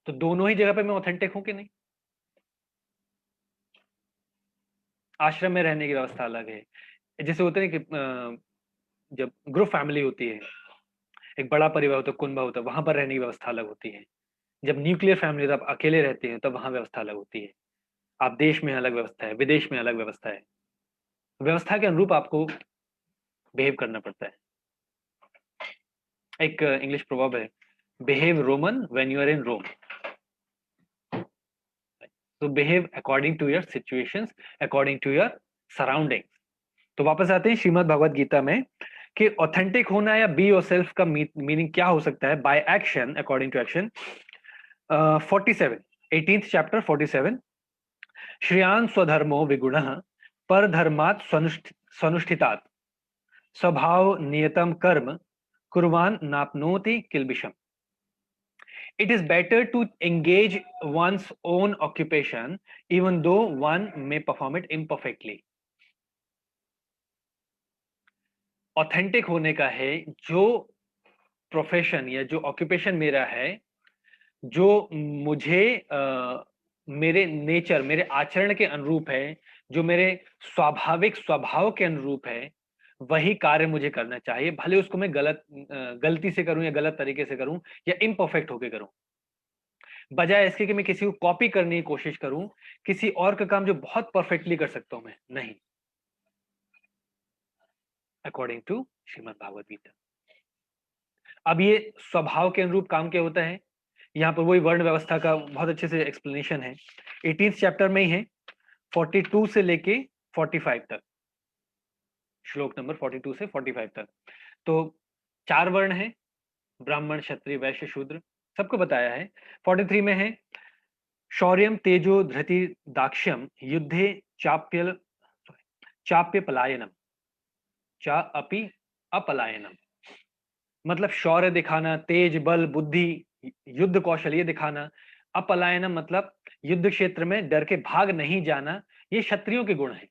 तो दोनों ही जगह पे मैं ऑथेंटिक हूं कि नहीं? आश्रम में रहने की व्यवस्था अलग है। जैसे होते हैं कि जब ग्रुप फैमिली होती है, एक बड़ा परिवार होता है, कुनबा होता है, वहां पर रहने की व्यवस्था अलग होती है। जब न्यूक्लियर फैमिली, तब अकेले रहते हैं, तब वहां व्यवस्था अलग होती है। आप देश में अलग व्यवस्था है, विदेश में अलग व्यवस्था है। व्यवस्था के अनुरूप आपको बिहेव करना पड़ता है। एक इंग्लिश प्रोवर्ब है, behave Roman when you are in Rome. तो behave according to your situations, according to your surroundings. तो वापस आते हैं श्रीमद् भगवद गीता में कि ऑथेंटिक होना या बी योरसेल्फ का मीनिंग क्या हो सकता है? By action, according to action. 47, 18th chapter 47। श्रियान स्वधर्मो विगुणः परधर्मात् स्वनुष्ठितात् स्वभाव नियतम कर्म कुर्वान नाप्नोति किल्बिषम। It is better to engage one's own occupation even though one may perform it imperfectly. Authentic होने का है जो प्रोफेशन या जो ऑक्यूपेशन मेरा है, जो मुझे मेरे नेचर, मेरे आचरण के अनुरूप है, जो मेरे स्वाभाविक स्वभाव के अनुरूप है, वही कार्य मुझे करना चाहिए। भले उसको मैं गलती से करूं या गलत तरीके से करूं या इम्परफेक्ट होके करूं, बजाय इसके कि मैं किसी को कॉपी करने की कोशिश करूं, किसी और का काम जो बहुत परफेक्टली कर सकता हूं मैं। नहीं, अकॉर्डिंग टू श्रीमद् भागवत गीता। अब ये स्वभाव के अनुरूप काम क्या होता है, यहाँ पर वही वर्ण व्यवस्था का बहुत अच्छे से एक्सप्लेनेशन है। 18th चैप्टर में ही है, 42 से लेके 45 तक, श्लोक नंबर 42 से 45 तक। तो 4 वर्ण है, ब्राह्मण क्षत्रिय वैश्य शूद्र, सबको बताया है। 43 में है शौर्यम तेजो धृति दाक्ष्यम युद्धे चाप्य पलायनम चा अपि अपलायनम। मतलब शौर्य दिखाना, तेज, बल, बुद्धि, युद्ध कौशल ये दिखाना। अपलायनम मतलब युद्ध क्षेत्र में डर के भाग नहीं जाना, ये क्षत्रियों के गुण हैं।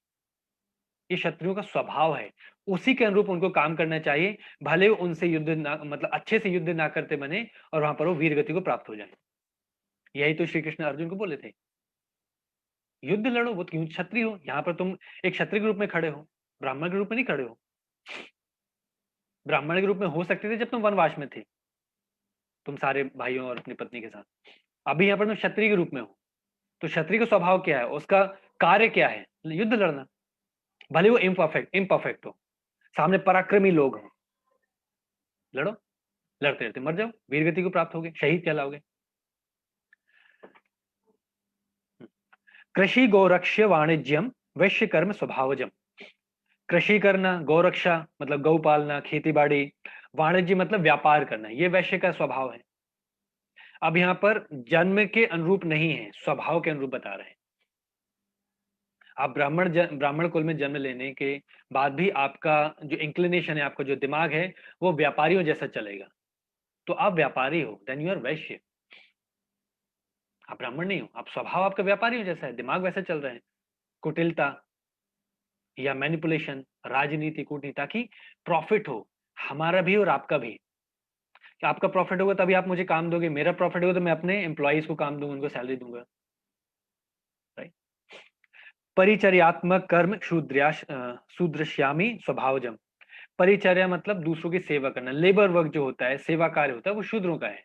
ये क्षत्रियों का स्वभाव है, उसी के अनुरूप उनको काम करना चाहिए, भले वो उनसे युद्ध ना, मतलब अच्छे से युद्ध ना करते बने और वहां पर वो वीर गति को प्राप्त हो जाए। यही तो श्री कृष्ण अर्जुन को बोले थे, युद्ध लड़ो, वो क्यों क्षत्रिय हो, यहाँ पर तुम एक क्षत्रिय के रूप में खड़े हो, ब्राह्मण के रूप में नहीं खड़े हो। ब्राह्मण के रूप में हो सकते थे जब तुम वनवास में थे, तुम सारे भाइयों और अपनी पत्नी के साथ। अभी यहाँ पर तुम क्षत्रिय के रूप में हो, तो क्षत्रिय का स्वभाव क्या है, उसका कार्य क्या है, युद्ध लड़ना, भले वो इम्परफेक्ट हो, सामने पराक्रमी लोग हो, लड़ो, लड़ते लड़ते मर जाओ, वीर गति को प्राप्त होगे, शहीद कहलाओगे। कृषि गौरक्ष्य वाणिज्यम वैश्य कर्म स्वभावजम। कृषि करना, गौरक्षा मतलब गौ पालना, खेती बाड़ी, वाणिज्य मतलब व्यापार करना, ये वैश्य का स्वभाव है। अब यहाँ पर जन्म के अनुरूप नहीं है, स्वभाव के अनुरूप बता रहे हैं। आप ब्राह्मण कुल में जन्म लेने के बाद भी आपका जो इंक्लिनेशन है, आपका जो दिमाग है, वो व्यापारियों जैसा चलेगा, तो आप व्यापारी हो, देन यू आर वैश्य। आप ब्राह्मण नहीं हो, आप स्वभाव आपका व्यापारियों जैसा है, दिमाग वैसा चल रहा है, कुटिलता या मैनिपुलेशन, राजनीति, कूटनीति, ताकि प्रॉफिट हो हमारा भी और आपका भी। कि आपका प्रॉफिट होगा तभी आप मुझे काम दोगे, मेरा प्रॉफिट होगा तो मैं अपने एम्प्लॉइज को काम दूंगा, उनको सैलरी दूंगा, राइट। परिचर्यात्मक कर्म शूद्रश्यामी स्वभावजम। परिचर्या मतलब दूसरों की सेवा करना, लेबर वर्क जो होता है, सेवा कार्य होता है, वो शूद्रों का है,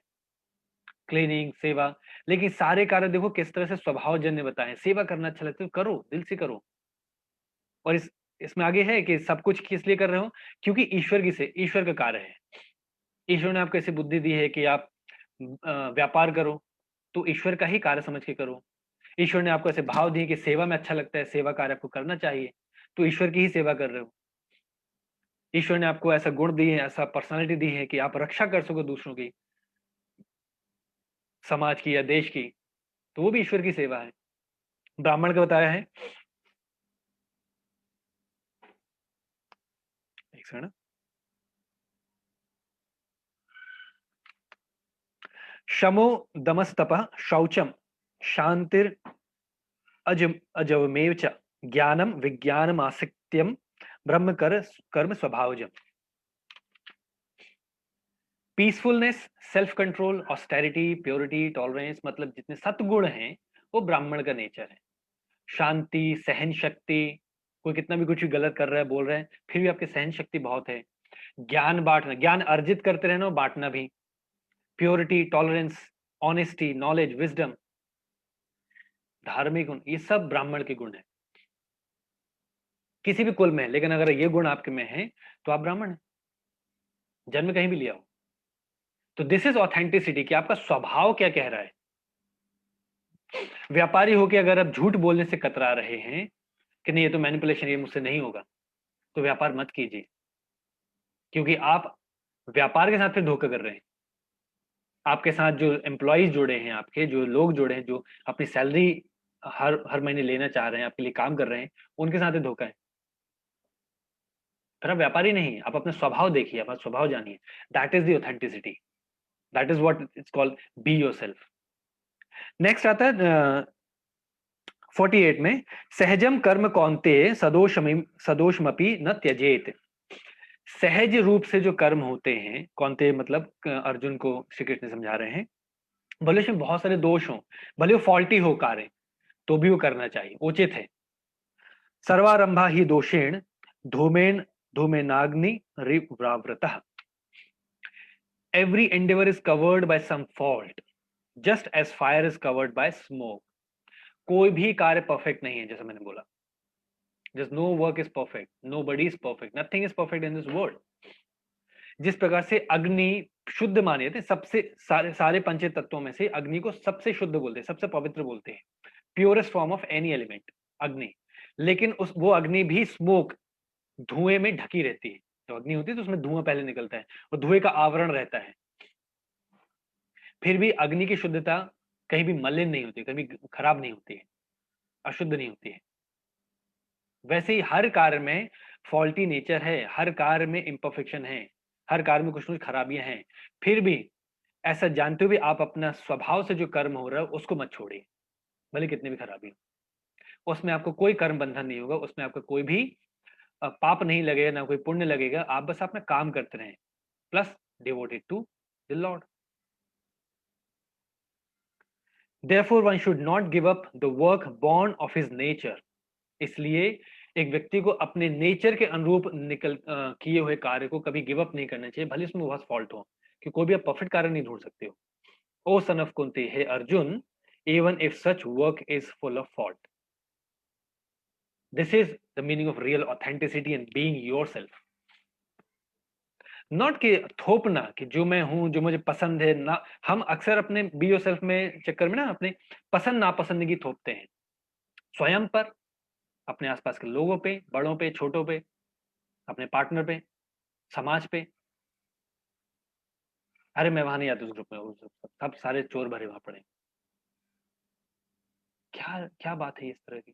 क्लीनिंग, सेवा। लेकिन सारे कार्य देखो किस तरह से स्वभावजन्य बताए, सेवा करना अच्छा लगता है तो करो, दिल से करो। और इसमें आगे है कि सब कुछ किस लिए कर रहे हो, क्योंकि ईश्वर का कार्य है। ईश्वर ने आपको ऐसी बुद्धि दी है कि आप व्यापार करो, तो ईश्वर का ही कार्य समझ के करो। ईश्वर ने आपको ऐसे भाव दिए कि सेवा में अच्छा लगता है, सेवा कार्य आपको करना चाहिए, तो ईश्वर की ही सेवा कर रहे हो। ईश्वर ने आपको ऐसा गुण दी है, ऐसा पर्सनालिटी दी है कि आप रक्षा कर सको दूसरों की, समाज की या देश की, तो वो भी ईश्वर की सेवा है। ब्राह्मण का बताया है, एक सेकंड, शमो दमस्तप शौचम शांतिर अजवमेव च ज्ञानम विज्ञानम आसक्त्यम ब्रह्म कर्म स्वभावजम। Peacefulness, self control, austerity, purity, tolerance, मतलब जितने सत्गुण हैं वो ब्राह्मण का नेचर है। शांति, सहन शक्ति, कोई कितना भी कुछ गलत कर रहा है, बोल रहे हैं, फिर भी आपकी सहन शक्ति बहुत है। ज्ञान बांटना, ज्ञान अर्जित करते रहना और बांटना भी। Purity, tolerance, honesty, knowledge, wisdom, धार्मिक गुण, ये सब ब्राह्मण के गुण है, किसी भी कुल में है, लेकिन अगर ये गुण आपके में है तो आप ब्राह्मण हैं, जन्म कहीं भी लिया हो। तो दिस इज ऑथेंटिसिटी, कि आपका स्वभाव क्या कह रहा है। व्यापारी होके अगर आप झूठ बोलने से कतरा रहे हैं कि नहीं ये तो मैनिपुलेशन, ये मुझसे नहीं होगा, तो व्यापार मत कीजिए, क्योंकि आप व्यापार के साथ फिर धोखा कर रहे हैं। आपके साथ जो एम्प्लॉयज जुड़े हैं, आपके जो लोग जुड़े हैं, जो अपनी सैलरी हर हर महीने लेना चाह रहे हैं, आपके लिए काम कर रहे हैं, उनके साथ ही धोखा है। फिर आप व्यापारी नहीं है, आप अपना स्वभाव देखिए, अपना स्वभाव जानिए, that is the authenticity, that is what it's called be yourself. Next आता है 48 में, सहजम कर्म कौन्तेय सदोषमपि न त्यजेत। सहज रूप से जो कर्म होते हैं, कौन्तेय मतलब अर्जुन को श्री कृष्ण समझा रहे हैं, भले उसमें बहुत सारे दोष हो, भले वो फॉल्टी हो कार्य, तो भी वो करना चाहिए, उचित है। सर्वारंभा ही दोषेण धूमेन धूमेनाग्नि रिव्रावृतः। Every endeavor is covered by some fault, just as fire is covered by smoke. कोई भी कार्य परफेक्ट नहीं है, जैसा मैंने बोला, just no work is perfect, nobody is perfect, nothing is perfect in this world. जिस प्रकार से अग्नि शुद्ध माने थे, सबसे सारे पंच तत्वों में से अग्नि को सबसे शुद्ध बोलते हैं, सबसे पवित्र बोलते हैं, purest form of any element अग्नि। लेकिन वो अग्नि भी स्मोक, धुएं में ढकी रहती है। तो अग्नि होती है तो उसमें धुआं पहले निकलता है और धुएं का आवरण रहता है। फिर भी अग्नि की शुद्धता कहीं भी मलिन नहीं होती, कभी खराब नहीं होती है, अशुद्ध नहीं होती है। वैसे ही हर कार्य में फॉल्टी नेचर है, हर कार्य में इम्परफेक्शन है, हर कार्य में कुछ न कुछ खराबियां हैं। फिर भी ऐसा जानते हुए आप अपना स्वभाव से जो कर्म हो रहा है उसको मत छोड़िए, भले कितनी भी खराबी हो। उसमें आपको कोई कर्म बंधन नहीं होगा, उसमें आपका कोई भी पाप नहीं लगेगा, ना कोई पुण्य लगेगा, आप बस अपना काम करते रहें, plus devoted to the lord. Therefore one should not give up the work born of his nature। इसलिए एक व्यक्ति को अपने नेचर के अनुरूप किए हुए कार्य को कभी गिव अप नहीं करना चाहिए, भले उसमें बहुत फॉल्ट हो, कि कोई भी आप परफेक्ट कार्य नहीं ढूंढ सकते हो। ओ सन ऑफ कुंती, हे Arjun, even if such work is full of fault, this is the meaning of real authenticity and being yourself. Not कि थोपना कि जो मैं हूं, जो मुझे पसंद है ना। हम अक्सर अपने बी योरसेल्फ में चक्कर में ना अपने पसंद नापसंदगी थोपते हैं, स्वयं पर, अपने आसपास के लोगों पे, बड़ों पे, छोटों पे, अपने पार्टनर पे, समाज पे। अरे मैं वहां नहीं आता उस ग्रुप में, सब सारे चोर भरे वहां पड़े। क्या क्या बात है इस तरह की,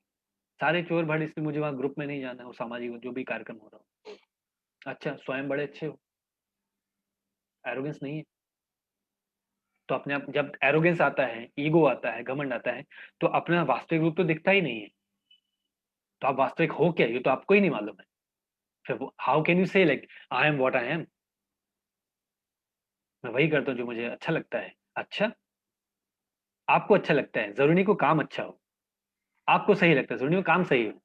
सारे चोर भरे इसलिए मुझे वहां ग्रुप में नहीं जाना है, वो सामाजिक जो भी कार्यक्रम हो रहा हो। अच्छा, स्वयं बड़े अच्छे हो, एरोगेंस नहीं है तो अपने आप, जब एरोगेंस आता है, ईगो आता है, घमंड आता है, तो अपना वास्तविक रूप तो दिखता ही नहीं है। तो आप वास्तविक हो क्या, ये तो आपको ही नहीं मालूम है। फिर हाउ कैन यू से like I am what I am, मैं वही करता हूँ जो मुझे अच्छा लगता है। अच्छा, आपको अच्छा लगता है, जरूरी नहीं को काम अच्छा हो, आपको सही लगता है, जरूरी नहीं को काम सही हो।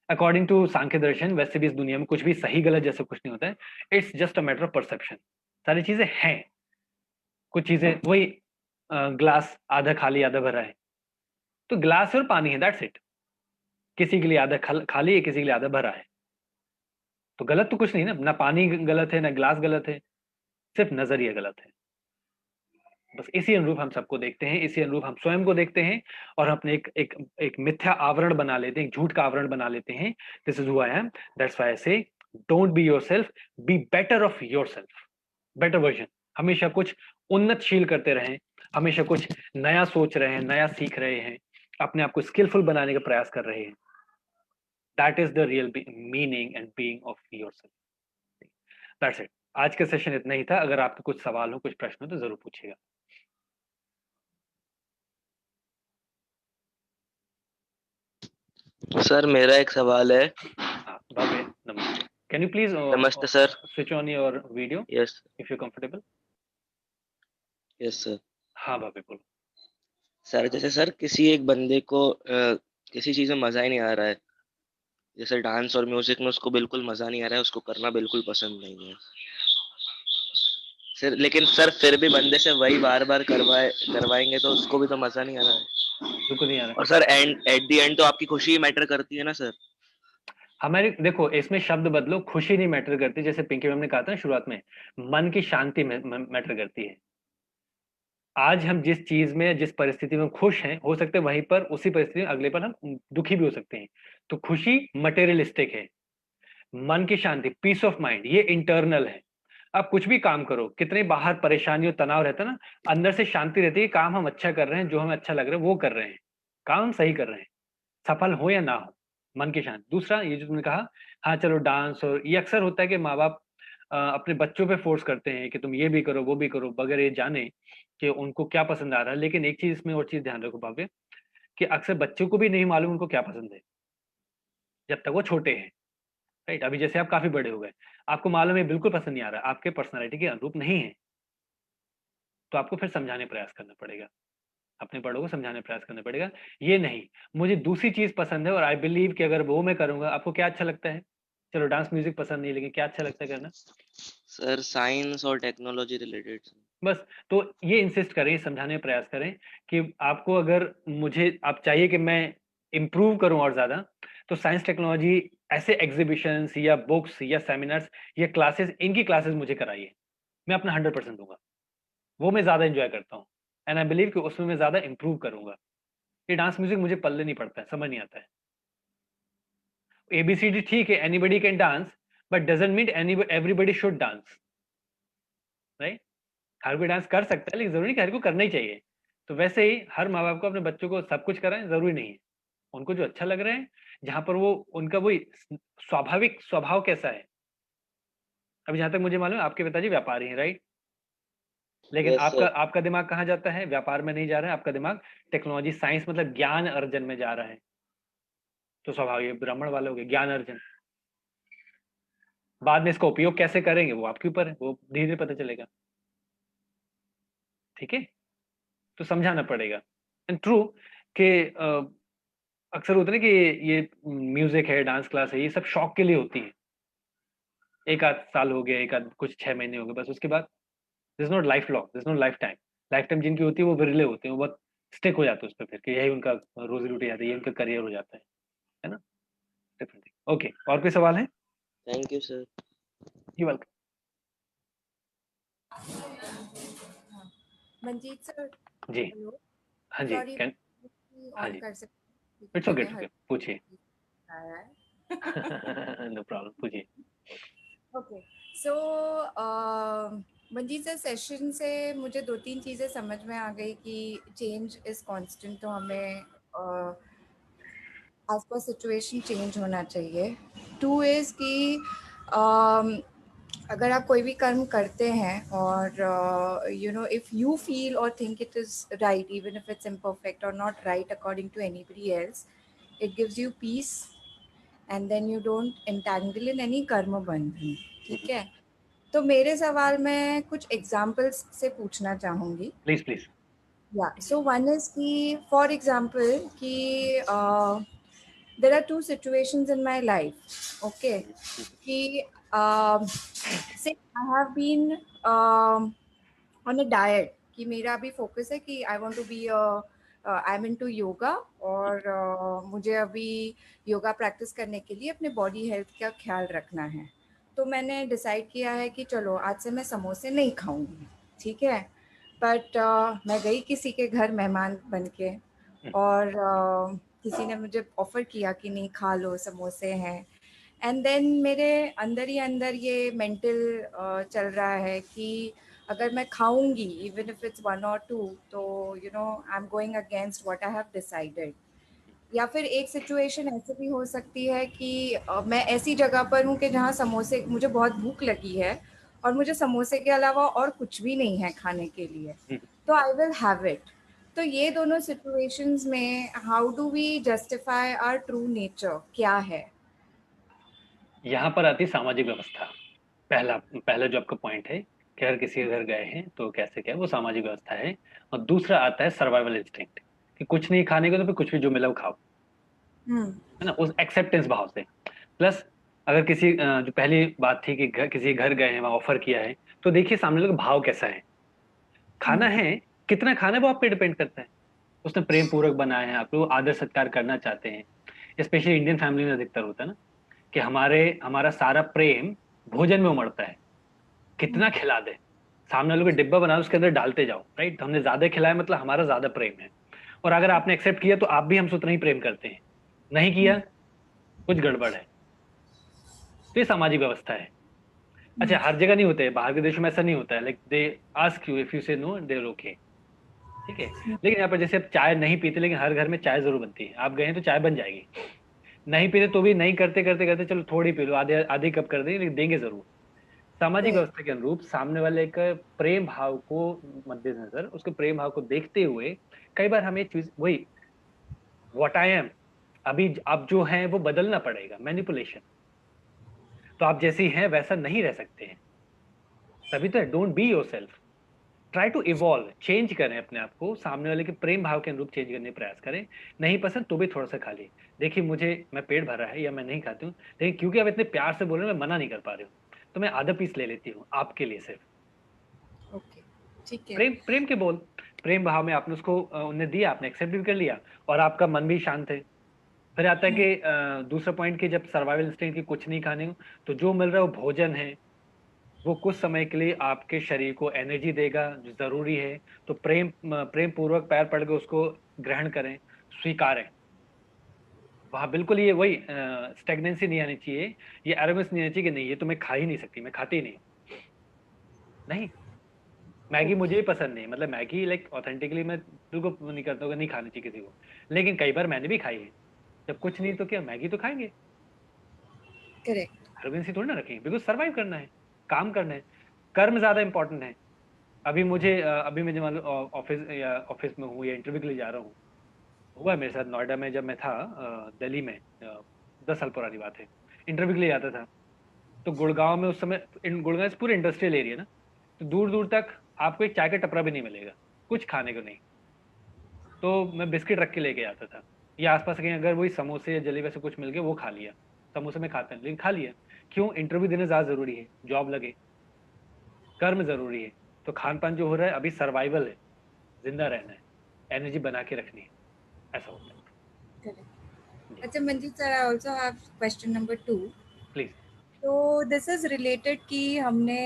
अकॉर्डिंग टू सांख्य दर्शन, वैसे भी इस दुनिया में कुछ भी सही गलत जैसा कुछ नहीं होता है, it's just a matter of perception. सारी चीजें हैं, कुछ चीजें वही, ग्लास आधा खाली आधा भरा है, तो ग्लास और पानी है, दैट्स इट। किसी के लिए आधा खाली है, किसी के लिए आधा भरा है, तो गलत तो कुछ नहीं ना, ना पानी गलत है ना ग्लास गलत है, सिर्फ नजरिया गलत है। बस इसी अनुरूप हम सबको देखते हैं, इसी अनुरूप हम स्वयं को देखते हैं, और अपने एक मिथ्या आवरण बना लेते हैं, एक झूठ का आवरण बना लेते हैं। This is who I am, that's why I say don't be yourself, be better of yourself, better version. हमेशा कुछ उन्नतशील करते रहें, हमेशा कुछ नया सोच रहे हैं, नया सीख रहे हैं, अपने आप को स्किलफुल बनाने का प्रयास कर रहे हैं। That is the real meaning and being of yourself. That's it. आज का सेशन इतना ही था। अगर आपके कुछ सवाल हो, कुछ प्रश्न हो तो जरूर पूछिएगा। सर मेरा एक सवाल है। हाँ, भव्य नमस्ते। कैन यू प्लीज नमस्ते sir. Switch on your video yes if you comfortable. Yes sir. हाँ भव्य बोलो। सर जैसे सर किसी एक बंदे को किसी चीज़ में मज़ा ही नहीं आ रहा है, जैसे डांस और म्यूजिक में उसको बिल्कुल मज़ा नहीं आ रहा है, उसको करना बिल्कुल पसंद नहीं है सर, लेकिन सर फिर भी बंदे से वही बार बार करवाएंगे तो उसको भी तो मज़ा नहीं आ रहा है। बिल्कुल नहीं आ रहा। और सर एट द एंड तो आपकी खुशी ही मैटर करती है ना सर। हमारी देखो, इसमें शब्द बदलो, खुशी नहीं मैटर करती। जैसे पिंकी मैम ने कहा था ना शुरुआत में, मन की शांति मैटर करती है। आज हम जिस चीज में, जिस परिस्थिति में खुश हैं, हो सकते हैं वहीं पर, उसी परिस्थिति में अगले पर हम दुखी भी हो सकते हैं। तो खुशी मटेरियलिस्टिक है, मन की शांति, पीस ऑफ माइंड, ये इंटरनल है। आप कुछ भी काम करो, कितने बाहर परेशानी और तनाव रहता है ना, अंदर से शांति रहती है, काम हम अच्छा कर रहे हैं, जो हमें अच्छा लग रहा है वो कर रहे हैं, काम हम सही कर रहे हैं, सफल हो या ना हो, मन की शांति। दूसरा, ये जो तुमने कहा, हाँ चलो डांस, और ये अक्सर होता है कि माँ बाप अपने बच्चों पे फोर्स करते हैं कि तुम ये भी करो वो भी करो, बगैर ये जाने कि उनको क्या पसंद आ रहा है। लेकिन एक चीज इसमें और चीज ध्यान रखो भाव्य, कि अक्सर बच्चों को भी नहीं मालूम उनको क्या पसंद है, जब तक वो छोटे हैं। राइट, अभी जैसे आप काफी बड़े हो गए, आपको मालूम है बिल्कुल पसंद नहीं आ रहा, आपके पर्सनैलिटी के अनुरूप नहीं है, तो आपको फिर समझाने प्रयास करना पड़ेगा, अपने बड़ों को समझाने प्रयास करना पड़ेगा। ये नहीं, मुझे दूसरी चीज पसंद है और आई बिलीव कि अगर वो मैं करूंगा। आपको क्या अच्छा लगता है? चलो डांस म्यूजिक पसंद नहीं, लेकिन क्या अच्छा लगता है करना? सर साइंस और टेक्नोलॉजी रिलेटेड। बस, तो ये इंसिस्ट करें, समझाने का प्रयास करें कि आपको, अगर मुझे, आप चाहिए कि मैं इम्प्रूव करूं और ज्यादा, तो साइंस टेक्नोलॉजी, ऐसे एग्जीबिशंस या बुक्स या सेमिनार्स या क्लासेस, इनकी क्लासेस मुझे कराइए, मैं अपना 100% दूंगा, वो मैं ज्यादा एंजॉय करता हूँ, एंड आई बिलीव कि उसमें मैं ज्यादा इंप्रूव करूंगा। ये डांस म्यूजिक मुझे पल्ले नहीं पड़ता है, समझ नहीं आता है। एबीसीडी ठीक है, anybody can dance, but doesn't mean everybody should dance, right? हर कोई डांस कर सकता है, लेकिन जरूरी नहीं कि हर को करना ही चाहिए। तो वैसे ही हर माँ बाप को अपने बच्चों को सब कुछ कराएं, जरूरी नहीं है। उनको जो अच्छा लग रहा है, जहां पर वो, उनका वही स्वाभाविक स्वभाव कैसा है। अभी जहां तक मुझे मालूम है, आपके पिताजी व्यापारी हैं, राइट? लेकिन यस आपका सर। आपका दिमाग कहाँ जाता है? व्यापार में नहीं जा रहा है, आपका दिमाग टेक्नोलॉजी, साइंस, मतलब ज्ञान अर्जन में जा रहा है। तो स्वभाव ये ब्राह्मण वाले हो गए, ज्ञान अर्जन। बाद में इसका उपयोग कैसे करेंगे वो आपके ऊपर है, वो धीरे धीरे पता चलेगा। ठीक है, तो समझाना पड़ेगा। एंड ट्रू कि अक्सर होता है ना कि ये म्यूजिक है, डांस क्लास है, ये सब शौक के लिए होती है। एक आध साल हो गया, एक आध कुछ 6 महीने हो गए, बस उसके बाद this not life long, this not life time. Life time जिनकी होती है वो विरले होते हैं, वो बहुत स्टिक हो जाते हैं उस पर, फिर कि यही उनका रोजी रोटी जाती है, यही उनका करियर हो जाता है ना। Different thing. ओके, और कोई सवाल है? Thank you sir. You welcome. Manjeet sir, जी, हेलो। हाँ जी, सॉरी, कैन, हाँ ऑन जी, कर सकती क्योंकि इट्स ओके, मैंने इट्स हर ओके, पूछिए। आया है। नो प्रॉब्लम, पूछिए। Okay, so Manjeet sir, session से मुझे 2-3 चीज़ें समझ में आ गई कि चेंज इज़ कांस्टेंट, तो हमें एज पर सिचुएशन चेंज होना चाहिए। 2 इज़ कि अगर आप कोई भी कर्म करते हैं और you know if you feel और think it is right, even if it's imperfect और not right according to anybody else, it gives you peace and then you don't entangle in any कर्म बंधन। ठीक है, तो मेरे सवाल मैं कुछ एग्जाम्पल्स से पूछना चाहूँगी। Please please. या सो वन इज कि फॉर एग्जाम्पल कि there are 2 situations in my life, okay, कि say I have been on a diet, कि मेरा अभी फोकस है कि I want to be I am into yoga और मुझे अभी योगा प्रैक्टिस करने के लिए अपने बॉडी हेल्थ का ख्याल रखना है। तो मैंने डिसाइड किया है कि चलो आज से मैं समोसे नहीं खाऊंगी, ठीक है। बट मैं गई किसी के घर मेहमान बन के और किसी ने मुझे ऑफ़र किया कि नहीं खा लो, समोसे हैं। एंड देन मेरे अंदर ही अंदर ये मेंटल चल रहा है कि अगर मैं खाऊंगी इवन इफ इट्स 1 or 2, तो you know I am going against what I have decided. या फिर एक सिचुएशन ऐसे भी हो सकती है कि मैं ऐसी जगह पर हूँ कि जहाँ समोसे, मुझे बहुत भूख लगी है और मुझे समोसे के अलावा और कुछ भी नहीं है खाने के लिए, तो आई विल हैव इट। तो ये दोनों सिचुएशंस में how do we justify our true nature, क्या है? यहाँ पर आती है सामाजिक व्यवस्था। पहला पहला जो आपका पॉइंट है कि अगर किसी के घर गए हैं तो कैसे क्या है, वो सामाजिक व्यवस्था है। और दूसरा आता है सर्वाइवल इंस्टिंक्ट, कि कुछ नहीं खाने को तो फिर कुछ भी जो मिला वो खाओ, हम्म। है ना, उस एक्सेप्टेंस भाव से। प्लस अगर किसी जो पहली बात थी कि किसी घर गए हैं, वहां ऑफर किया है, तो देखिए सामने वाले का भाव कैसा है। खाना हम्म। है, कितना खाना है वो आप पे डिपेंड करता है। उसने प्रेम पूर्वक बनाया है, आप लोग आदर सत्कार करना चाहते हैं। स्पेशली इंडियन फैमिली में अधिकतर होता है ना कि हमारा सारा प्रेम भोजन में उमड़ता है। कितना खिला दे, सामने वालों को डिब्बा बना उसके अंदर डालते जाओ, राइट। हमने ज्यादा खिलाया मतलब हमारा ज्यादा प्रेम है। और अगर आपने एक्सेप्ट किया तो आप भी हमसे उतना ही प्रेम करते हैं। नहीं किया, कुछ गड़बड़ है। तो ये सामाजिक व्यवस्था है। अच्छा, हर जगह नहीं होते है, बाहर के देशों में ऐसा नहीं होता है, like they ask you, if you से नो दे ओके, ठीक है। लेकिन यहाँ पर जैसे आप चाय नहीं पीते, लेकिन हर घर में चाय जरूर बनती है। आप गए हैं तो चाय बन जाएगी। नहीं पीते तो भी नहीं करते करते करते चलो थोड़ी पी लो, आधे आधी कप कर देंगे, लेकिन देंगे जरूर। सामाजिक करेक्ट। व्यवस्था के अनुरूप सामने वाले का प्रेम भाव को मद्देनजर, उसके प्रेम भाव को देखते हुए कई बार हमें चीज वही व्हाट आई एम, अभी आप जो हैं वो बदलना पड़ेगा, मैनिपुलेशन। तो आप जैसी हैं वैसा नहीं रह सकते हैं, तभी तो don't be yourself, try to evolve, change करें अपने आप को, सामने वाले के प्रेम भाव के अनुरूप चेंज करने का प्रयास करें। नहीं पसंद तो भी थोड़ा सा खा ली, देखिए मुझे, मैं पेट भरा है या मैं नहीं खाती हूँ, लेकिन क्योंकि आप इतने प्यार से बोल रहे हो मैं मना नहीं कर पा रही हूँ, तो मैं आधा पीस ले लेती हूँ आपके लिए सिर्फ। ओके, ठीक है। प्रेम प्रेम के बोल, प्रेम भाव में आपने उसको उन्हें दिया, आपने एक्सेप्ट भी कर लिया, और आपका मन भी शांत है। फिर आता है कि दूसरा पॉइंट कि जब सर्वाइवल इंस्टिंक्ट की कुछ नहीं खाने को, तो जो मिल रहा है वो भोजन है, वो कुछ समय के लिए आपके शरीर को एनर्जी देगा जो जरूरी है। तो प्रेम पूर्वक पैर पड़ के उसको ग्रहण करें, स्वीकारें। वहां बिल्कुल ये वही स्टेगनेंसी नहीं आनी चाहिए, ये एरोगेंस नहीं आनी चाहिए कि नहीं ये तो मैं खा ही नहीं सकती, मैं खाती ही नहीं हूँ। नहीं, मैगी मुझे ओके, भी पसंद नहीं, मतलब मैगी लाइक ऑथेंटिकली मैं बिल्कुल नहीं करता हूँ कि नहीं खानी चाहिए किसी को, लेकिन कई बार मैंने भी खाई है। जब कुछ नहीं तो क्या, मैगी तो खाएंगे। करेक्ट। एरोगेंसी थोड़ी ना रखेंगे, बिकॉज सर्वाइव करना है, काम करना है, कर्म ज्यादा इंपॉर्टेंट है। अभी मुझे अभी मैं मान लो ऑफिस में हूँ या इंटरव्यू के लिए जा रहा हूँ, हुआ है मेरे साथ नोएडा में, जब मैं था दिल्ली में, 10 साल पुरानी बात है, इंटरव्यू के लिए आता था। तो गुड़गांव में उस समय, गुड़गांव पूरे इंडस्ट्रियल एरिया ना, तो दूर दूर तक आपको एक चाय का टपरा भी नहीं मिलेगा, कुछ खाने को नहीं। तो मैं बिस्किट रख के लेके आता था, या आसपास कहीं अगर वही समोसे या जलेबी से कुछ मिल गया वो खा लिया। समोसे में खाते हैं लेकिन खा लिया। क्यों? इंटरव्यू देने ज्यादा जरूरी है, जॉब लगे, कर्म जरूरी है। तो खान पान जो हो रहा है अभी सर्वाइवल है, जिंदा रहना है, एनर्जी बना के रखनी है, ऐसा होता है। Correct. अच्छा Manjeet sir, I also have question number 2. Please. तो दिस इज रिलेटेड कि हमने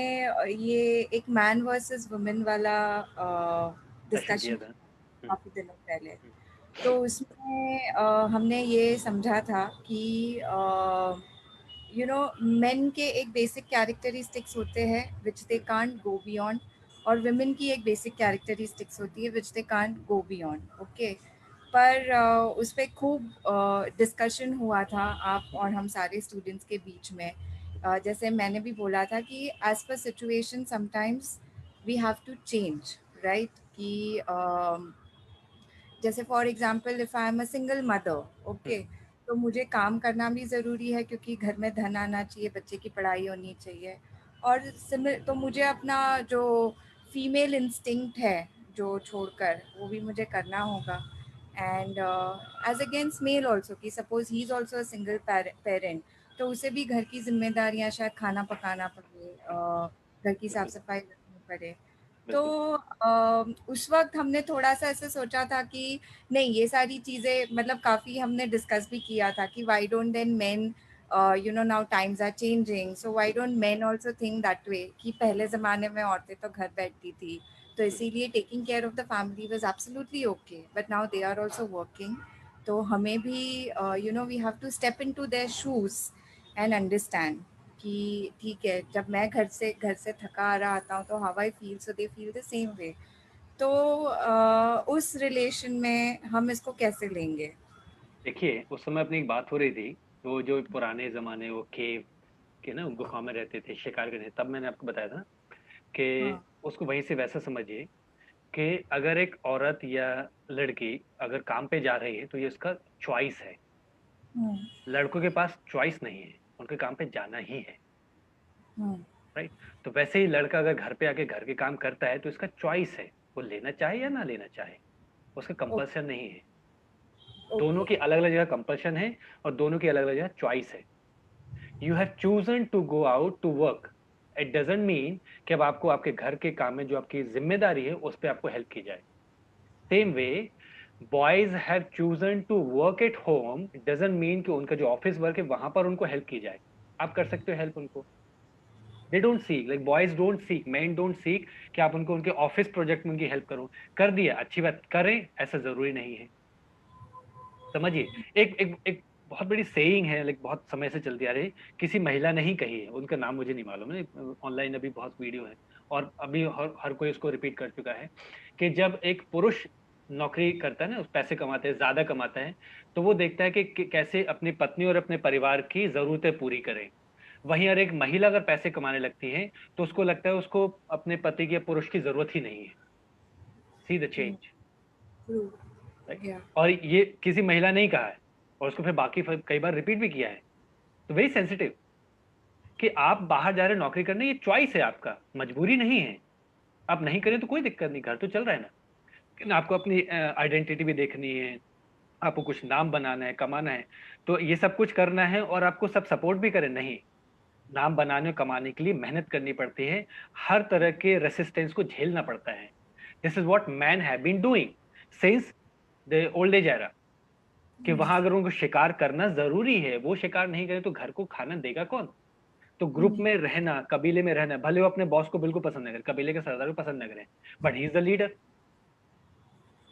ये एक मैन वर्सेस वुमेन वाला सेशन किया डिस्कशन था। काफी दिनों पहले। हम्म, तो उसमें हमने ये समझा था कि यू नो मेन के एक बेसिक कैरेक्टरिस्टिक्स होते हैं which they can't go beyond, और वुमेन की एक बेसिक कैरेक्टरिस्टिक्स होती है which they can't go beyond. Okay, पर उस पर खूब डिस्कशन हुआ था आप और हम सारे स्टूडेंट्स के बीच में। जैसे मैंने भी बोला था कि as per situation sometimes we have to change, right? कि जैसे for example if I am a single mother, okay, तो मुझे काम करना भी ज़रूरी है क्योंकि घर में धन आना चाहिए, बच्चे की पढ़ाई होनी चाहिए। और तो मुझे अपना जो फीमेल इंस्टिंक्ट है जो छोड़कर, वो भी मुझे करना होगा। And as against male also, कि suppose he is also a single parent, तो उसे भी घर की जिम्मेदारियां, शायद खाना पकाना पड़े, घर की साफ बिल्कुल सफाई रखनी पड़े। तो बिल्कुल। उस वक्त हमने थोड़ा सा ऐसे सोचा था कि नहीं, ये सारी चीज़ें मतलब काफ़ी हमने डिस्कस भी किया था कि why don't then men, you know now times are changing, so why don't men also think that way, कि पहले ज़माने में औरतें तो घर बैठती थी तो इसीलिए taking care of the family was absolutely okay, but now they are also working. तो हमें भी you know we have to step in to their shoes and understand कि ठीक है, जब मैं घर से थका आ रहा आता हूँ तो how I feel, so they feel the same way. तो उस रिलेशन में हम इसको कैसे लेंगे? देखिए उस समय अपनी एक बात हो रही थी, वो जो पुराने जमाने, वो केव के ना गुफा में रहते थे, शिकार करते थे, तब मैंने आपको बताया था कि हाँ। उसको वहीं से वैसा समझिए कि अगर एक औरत या लड़की अगर काम पे जा रही है तो ये उसका चॉइस है। हम्म। लड़कों के पास चॉइस नहीं है, उनके काम पे जाना ही है। हम्म। राइट? तो वैसे ही लड़का अगर घर पे आके घर के काम करता है तो इसका चॉइस है, वो लेना चाहे या ना लेना चाहे, उसका कंपल्सन नहीं है। दोनों ओके। की अलग अलग जगह कंपल्शन है, और दोनों की अलग अलग जगह चॉइस है। You have chosen to go out to work, it doesn't mean कि अब आपको आपके घर के काम में जो आपकी जिम्मेदारी है उस पर आपको हेल्प की जाए। Same way, boys have chosen to work at home, it doesn't mean कि उनका जो ऑफिस वर्क है वहां पर उनको हेल्प की जाए। आप कर सकते हो हेल्प उनको। They don't seek, like boys don't seek, man don't seek कि आप उनको उनके ऑफिस प्रोजेक्ट में उनकी हेल्प करो। कर दिया अच्छी बात, करें, ऐसा जरूरी नहीं है। समझिए, एक एक एक बहुत बड़ी सेइंग है, लाइक बहुत समय से चलती आ रही है, किसी महिला ने ही कही है, उनका नाम मुझे नहीं मालूम है, ऑनलाइन अभी बहुत वीडियो है, और अभी हर कोई उसको रिपीट कर चुका है कि जब एक पुरुष नौकरी करता है ना, पैसे कमाते हैं, ज्यादा कमाता है, तो वो देखता है कि कैसे अपनी पत्नी और अपने परिवार की जरूरतें पूरी करे। वहीं अगर एक महिला अगर पैसे कमाने लगती है तो उसको लगता है उसको अपने पति की या पुरुष की जरूरत ही नहीं है। See the change. True. Right? या। और ये किसी महिला ने ही कहा है, और उसको फिर बाकी कई बार रिपीट भी किया है। तो वेरी सेंसिटिव कि आप बाहर जा रहे हैं नौकरी करने, ये चॉइस है आपका, मजबूरी नहीं है। आप नहीं करें तो कोई दिक्कत नहीं, घर तो चल रहा है ना। लेकिन आपको अपनी आइडेंटिटी भी देखनी है, आपको कुछ नाम बनाना है, कमाना है, तो ये सब कुछ करना है, और आपको सब सपोर्ट भी करें नहीं। नाम बनाने और कमाने के लिए मेहनत करनी पड़ती है, हर तरह के रेसिस्टेंस को झेलना पड़ता है। This is what man have been doing since the old age era, कि वहां अगर उनको शिकार करना जरूरी है, वो शिकार नहीं करे तो घर को खाना देगा कौन? तो ग्रुप में रहना, कबीले में रहना, भले वो अपने बॉस को बिल्कुल पसंद न करे, कबीले के सरदार को पसंद न करें, but he is the leader.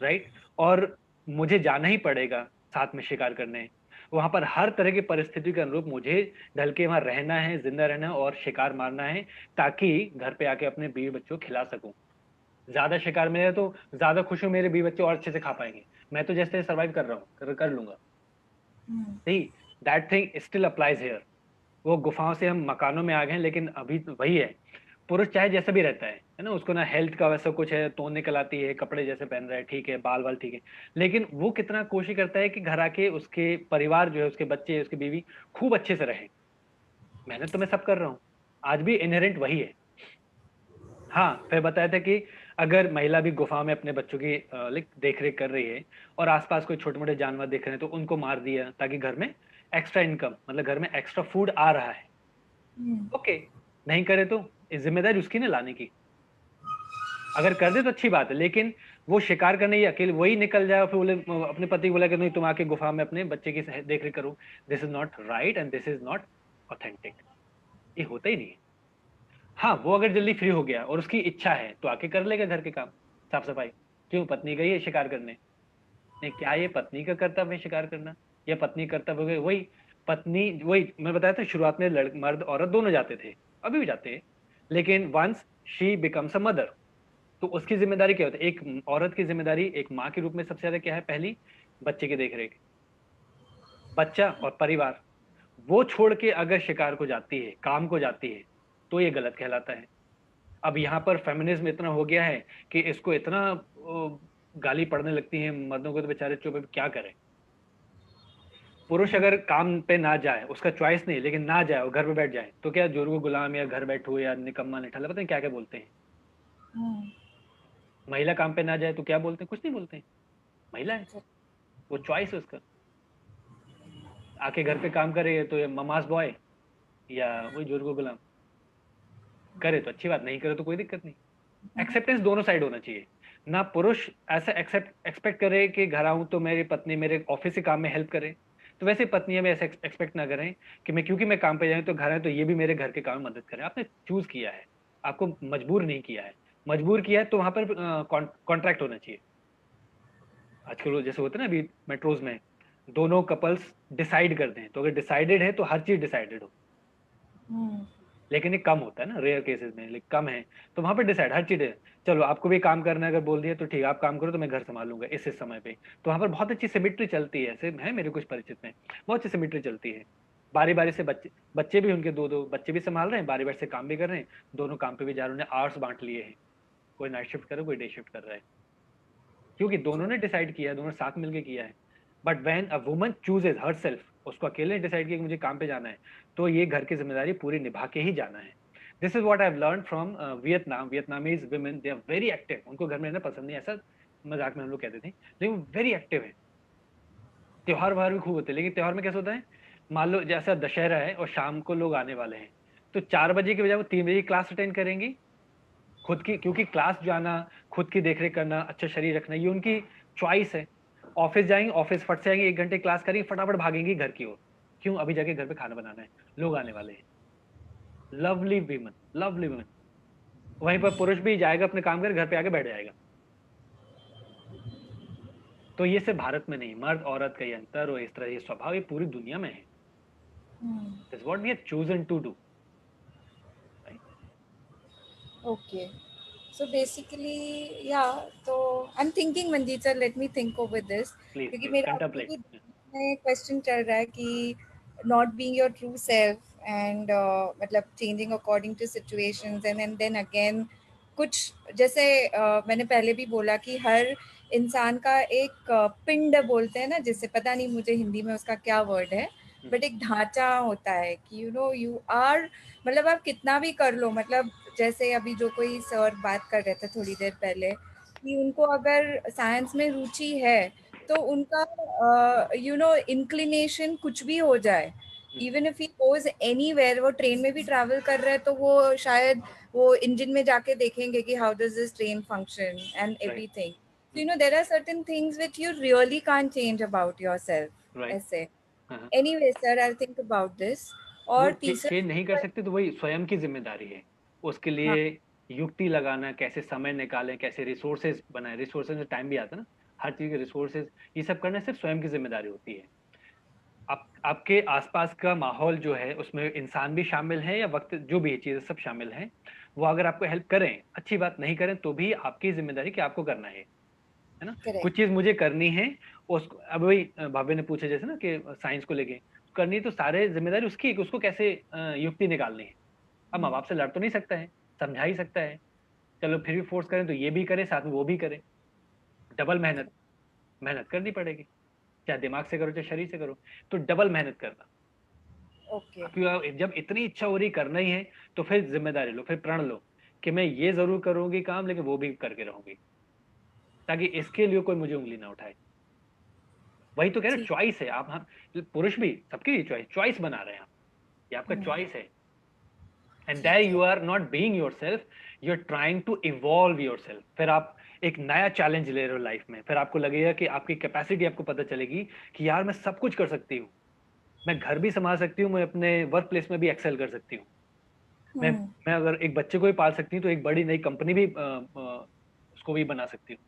Right? और मुझे जाना ही पड़ेगा साथ में शिकार करने। वहां पर हर तरह की परिस्थिति के अनुरूप मुझे ढल के वहां रहना है, जिंदा रहना है और शिकार मारना है, ताकि घर पे आके अपने बीवी बच्चों को खिला सकूं। ज्यादा शिकार मिले तो ज्यादा खुश हूं, मेरे बीवी बच्चे और अच्छे से खा पाएंगे। मैं तो जैसे सर्वाइव कर रहा हूँ, कर लूंगा। सही, that thing still applies here. वो गुफाओं से हम मकानों में आ गए हैं, लेकिन अभी तो वही है, पुरुष चाहे जैसा भी रहता है है ना, उसको ना हेल्थ का वैसा कुछ है, तो निकल आती है, कपड़े जैसे पहन रहा है, ठीक है, बाल वाल ठीक है, लेकिन वो कितना कोशिश करता है कि घर आके उसके परिवार जो है, उसके बच्चे, उसकी बीवी खूब अच्छे से रहे। मेहनत तो मैं सब कर रहा हूँ, आज भी इनहेरेंट वही है। हाँ, फिर बताया था कि अगर महिला भी गुफा में अपने बच्चों की लाइक देख रेख कर रही है और आसपास कोई छोटे मोटे जानवर दिख रहे हैं तो उनको मार दिया ताकि घर में एक्स्ट्रा इनकम, मतलब घर में एक्स्ट्रा फूड आ रहा है। ओके, नहीं करे तो जिम्मेदारी उसकी ना लाने की, अगर कर दे तो अच्छी बात है, लेकिन वो शिकार करने ही अकेले वही निकल जाए और फिर बोले, अपने पति को बोला कि नहीं तुम आके गुफा में अपने बच्चे की देख रेख करो, this is not right and this is not authentic. ये होता ही नहीं है। हाँ, वो अगर जल्दी फ्री हो गया और उसकी इच्छा है तो आके कर लेगा घर के काम, साफ सफाई। क्यों, पत्नी गई है शिकार करने? नहीं, क्या ये पत्नी का कर्तव्य है शिकार करना, या पत्नी कर्तव्य वही, पत्नी वही मैं बताया था शुरुआत में, मर्द औरत दोनों जाते थे, अभी भी जाते हैं, लेकिन once she becomes a mother तो उसकी जिम्मेदारी क्या होती है? एक औरत की जिम्मेदारी एक माँ के रूप में सबसे ज्यादा क्या है? पहली, बच्चे की देख रेख, बच्चा और परिवार। वो छोड़ के अगर शिकार को जाती है, काम को जाती है, तो ये गलत कहलाता है। अब यहाँ पर फेमिनिज्म इतना हो गया है कि इसको इतना गाली पड़ने लगती है मर्दों को, तो बेचारे चुप है, क्या करें। पुरुष अगर काम पे ना जाए, उसका चॉइस नहीं, लेकिन ना जाए और घर पे बैठ जाए, तो क्या जोरू गुलाम या घर बैठो या निकम्मा निठाला, पता नहीं क्या क्या बोलते हैं। महिला काम पे ना जाए तो क्या बोलते हैं? कुछ नहीं बोलते हैं, महिला है, वो चॉइस है उसका। आके घर पे काम करे तो ये ममास बॉय या वही जोरू गुलाम, करे तो अच्छी बात, नहीं करे तो कोई दिक्कत नहीं। एक्सेप्टेंस दोनों साइड होना चाहिए। ना पुरुष ऐसा एक्सपेक्ट करे कि घर आऊं तो मेरी पत्नी मेरे ऑफिस के काम में हेल्प करे, तो वैसे पत्नियां भी ऐसा एक्सपेक्ट ना करें कि मैं, क्योंकि मैं काम पे जाऊं तो घर है तो ये भी मेरे घर के काम में मदद करें। आपने चूज किया है, आपको मजबूर नहीं किया है। मजबूर किया है तो वहां पर कॉन्ट्रैक्ट होना चाहिए। आजकल जैसे होता है ना, अभी मेट्रोज में दोनों कपल्स डिसाइड करते हैं, तो अगर डिसाइडेड है तो हर चीज डिसाइडेड हो। लेकिन ये कम होता है ना, रेयर केसेस में, लेकिन कम है, तो वहां पे डिसाइड हर चीज है। चलो आपको भी काम करना है, अगर बोल दिया तो ठीक है, आप काम करो तो मैं घर संभालूंगा इस समय पे। तो वहां पर बहुत अच्छी सिमिट्री चलती है, ऐसे है मेरे कुछ परिचित में, बहुत अच्छी सिमिट्री चलती है। बारी बारी से बच्चे बच्चे भी उनके दो दो बच्चे भी संभाल रहे हैं, बारी बारी से काम भी कर रहे हैं, दोनों काम पे भी जा रहे हैं, उन्हें आवर्स बांट लिए हैं, कोई नाइट शिफ्ट कर रहा है, कोई डे शिफ्ट कर रहा है, क्योंकि दोनों ने डिसाइड किया है, दोनों साथ मिलकर किया है। But when a woman chooses her self, उसको अकेले डिसाइड किया कि मुझे काम पे जाना है, तो ये घर की जिम्मेदारी पूरी निभा के ही जाना है। This is what I have learn from Vietnam. Vietnamese women, they are very active, उनको घर में रहना पसंद नहीं, ऐसा मजाक में हम लोग कहते थे, लेकिन वेरी एक्टिव है। त्योहार वहार भी खूब होते हैं, लेकिन त्योहार में कैसे होता है, मान लो जैसा दशहरा है और शाम को लोग आने वाले हैं, तो 4 बजे के बजाय वो 3 बजे क्लास अटेंड करेंगी। खुद की, क्योंकि क्लास जाना, खुद की देखरेख करना, अच्छा शरीर रखना, ये उनकी चॉइस है। ऑफिस जाएंगे, ऑफिस फट से आएंगे, 1 घंटे क्लास करेंगे, फटाफट भागेंगी घर की ओर। क्यों? अभी जाके घर पे खाना बनाना है, लोग आने वाले हैं। Lovely women, lovely women. वहीं पर पुरुष भी जाएगा अपने काम कर, घर पे आके बैठ जाएगा। तो ये सिर्फ भारत में नहीं, मर्द औरत का ये अंतर और इस तरह ये स्वभाव ये पूरी दुनिया में है। This what we have chosen to do. Okay. So basically, yeah. So I'm thinking, Manjeet sir, let me think over this. Please क्योंकि प्लीज मेरा अभी कंटेम्पलेट। भी में क्वेश्चन चल रहा है कि not being your true self and मतलब changing according to situations and then again कुछ जैसे मैंने पहले भी बोला कि हर इंसान का एक पिंड बोलते हैं ना, जिससे पता नहीं मुझे हिंदी में उसका क्या वर्ड है, बट एक ढांचा होता है कि यू आर, मतलब आप कितना भी कर लो, मतलब जैसे अभी जो कोई सर बात कर रहे थे थोड़ी देर पहले कि उनको अगर साइंस में रुचि है तो उनका इंक्लिनेशन कुछ भी हो जाए, even if he goes anywhere, वो ट्रेन में भी ट्रैवल कर रहे हैं तो वो शायद वो इंजन में जाके देखेंगे कि how does this train function and right everything. So there are certain things which you really can't change about yourself right. ऐसे। Anyway sir, I think about this. वो और चेंज नहीं कर तीसरा, सकते तो वही स्वयं की जिम्मेदारी है। उसके हाँ, लिए युक्ति लगाना, कैसे समय निकालें, कैसे रिसोर्सेज बनाए, रिसोर्सेज में टाइम भी आता है ना, हर चीज के रिसोर्सेज, ये सब करना सिर्फ स्वयं की जिम्मेदारी होती है। आपके आसपास का माहौल जो है उसमें इंसान भी शामिल है या वक्त जो भी चीजें सब शामिल हैं, वो अगर आपको हेल्प करें अच्छी बात, नहीं करें तो भी आपकी जिम्मेदारी कि आपको करना है ना। करेक्ट। कुछ चीज मुझे करनी है, उसको अब वही भाभी ने पूछा जैसे ना कि साइंस को लेके करनी है, तो सारे जिम्मेदारी उसकी है कि उसको कैसे युक्ति निकालनी है। अब माँ बाप से लड़ तो नहीं सकता है, समझा ही सकता है, चलो फिर भी फोर्स करें तो ये भी करे, साथ में वो भी करे, डबल मेहनत करनी पड़ेगी, चाहे दिमाग से करो चाहे शरीर से करो, तो डबल मेहनत करना। ओके क्योंकि जब इतनी इच्छा हो रही करना ही है तो फिर जिम्मेदारी लो, फिर प्रण लो कि मैं ये जरूर करूंगी काम, लेकिन वो भी करके रहूंगी, ताकि इसके लिए कोई मुझे उंगली ना उठाए। वही तो कह रहे ठीक। चॉइस है। आप हाँ, पुरुष भी सबके लिए चॉइस बना रहे हैं आप, ये आपका चॉइस है। And there you are not being yourself, you are trying to evolve yourself. फिर आप एक नया चैलेंज ले रहे हो लाइफ में, फिर आपको लगेगा कि आपकी कैपेसिटी, आपको पता चलेगी कि यार मैं सब कुछ कर सकती हूँ, मैं घर भी संभाल सकती हूँ, मैं अपने वर्क प्लेस में भी एक्सेल कर सकती हूँ, मैं मैं अगर एक बच्चे को भी पाल सकती हूँ तो एक बड़ी नई कंपनी भी उसको भी बना सकती हूँ।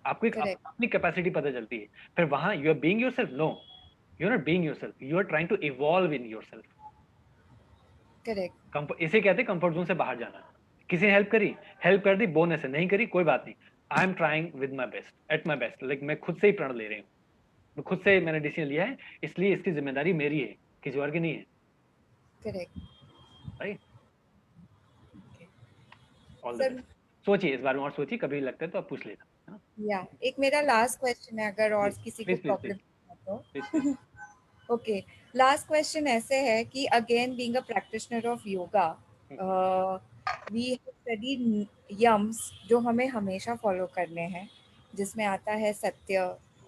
आपको एक करेक्ट अपनी कैपेसिटी पता चलती है। फिर वहां you are being yourself, no you are not being yourself, you are trying to evolve in yourself. Correct इसे कहते हैं कंफर्ट जोन से बाहर जाना। किसी ने हेल्प करी, हेल्प कर दी, बोनस है, नहीं करी कोई बात नहीं, I am trying with my best, at my best, like मैं खुद से ही प्रण ले रही हूँ, मैं खुद से मैंने डिसीजन लिया है, इसलिए इसकी जिम्मेदारी मेरी है, किसी और की नहीं है। Correct right, all the sir. Best. सोचिए इस बारे में और सोचिए, कभी लगता है तो आप पूछ लेना, है ना? या एक मेरा लास्ट क्वेश्चन है, अगर और प्लीज किसी को प्लीज प्लीज प्रॉब्लम है प्लीज तो। प्लीज। ओके, लास्ट क्वेश्चन ऐसे है कि again being a practitioner of yoga, we studied yamas जो हमें हमेशा फॉलो करने हैं, जिसमें आता है सत्य,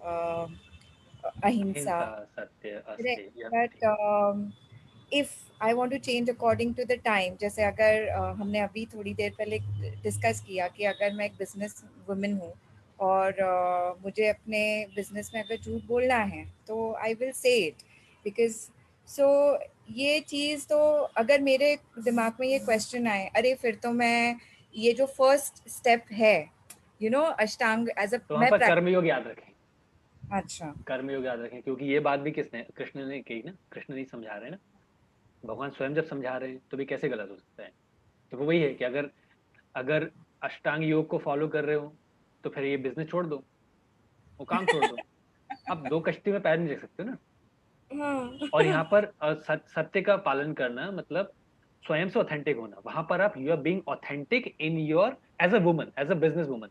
अहिंसा, अहिंसा, सत्य, करेक्ट। अस्त्य, but if I want to change according to the time, जैसे अगर हमने अभी थोड़ी देर पहले डिस्कस किया कि अगर मैं एक बिजनेस वुमन हूँ और मुझे अपने बिजनेस में अगर झूठ बोलना है तो I will say it, because so ये चीज़ तो अगर मेरे दिमाग में ये क्वेश्चन आए, अरे फिर तो मैं ये जो फर्स्ट स्टेप है, अष्टांग एज अ तो वहां मैं पर कर्मयोग याद रखें, अच्छा कर्मयोग याद रखें, क्योंकि ये बात भी किसने, कृष्ण ने कही ना, कृष्ण नहीं समझा रहे ना, भगवान स्वयं जब समझा रहे हैं तो भी कैसे गलत हो सकता है। तो वो वही है कि अगर अगर अष्टांग योग को फॉलो कर रहे हो तो फिर ये बिजनेस छोड़ दो, वो काम छोड़ दो, आप दो कश्ती में पैर नहीं रख सकते हो ना। हाँ और यहाँ पर सत्य का पालन करना मतलब स्वयं से ऑथेंटिक होना, वहां पर आप you are being authentic in your as a woman, as a business woman,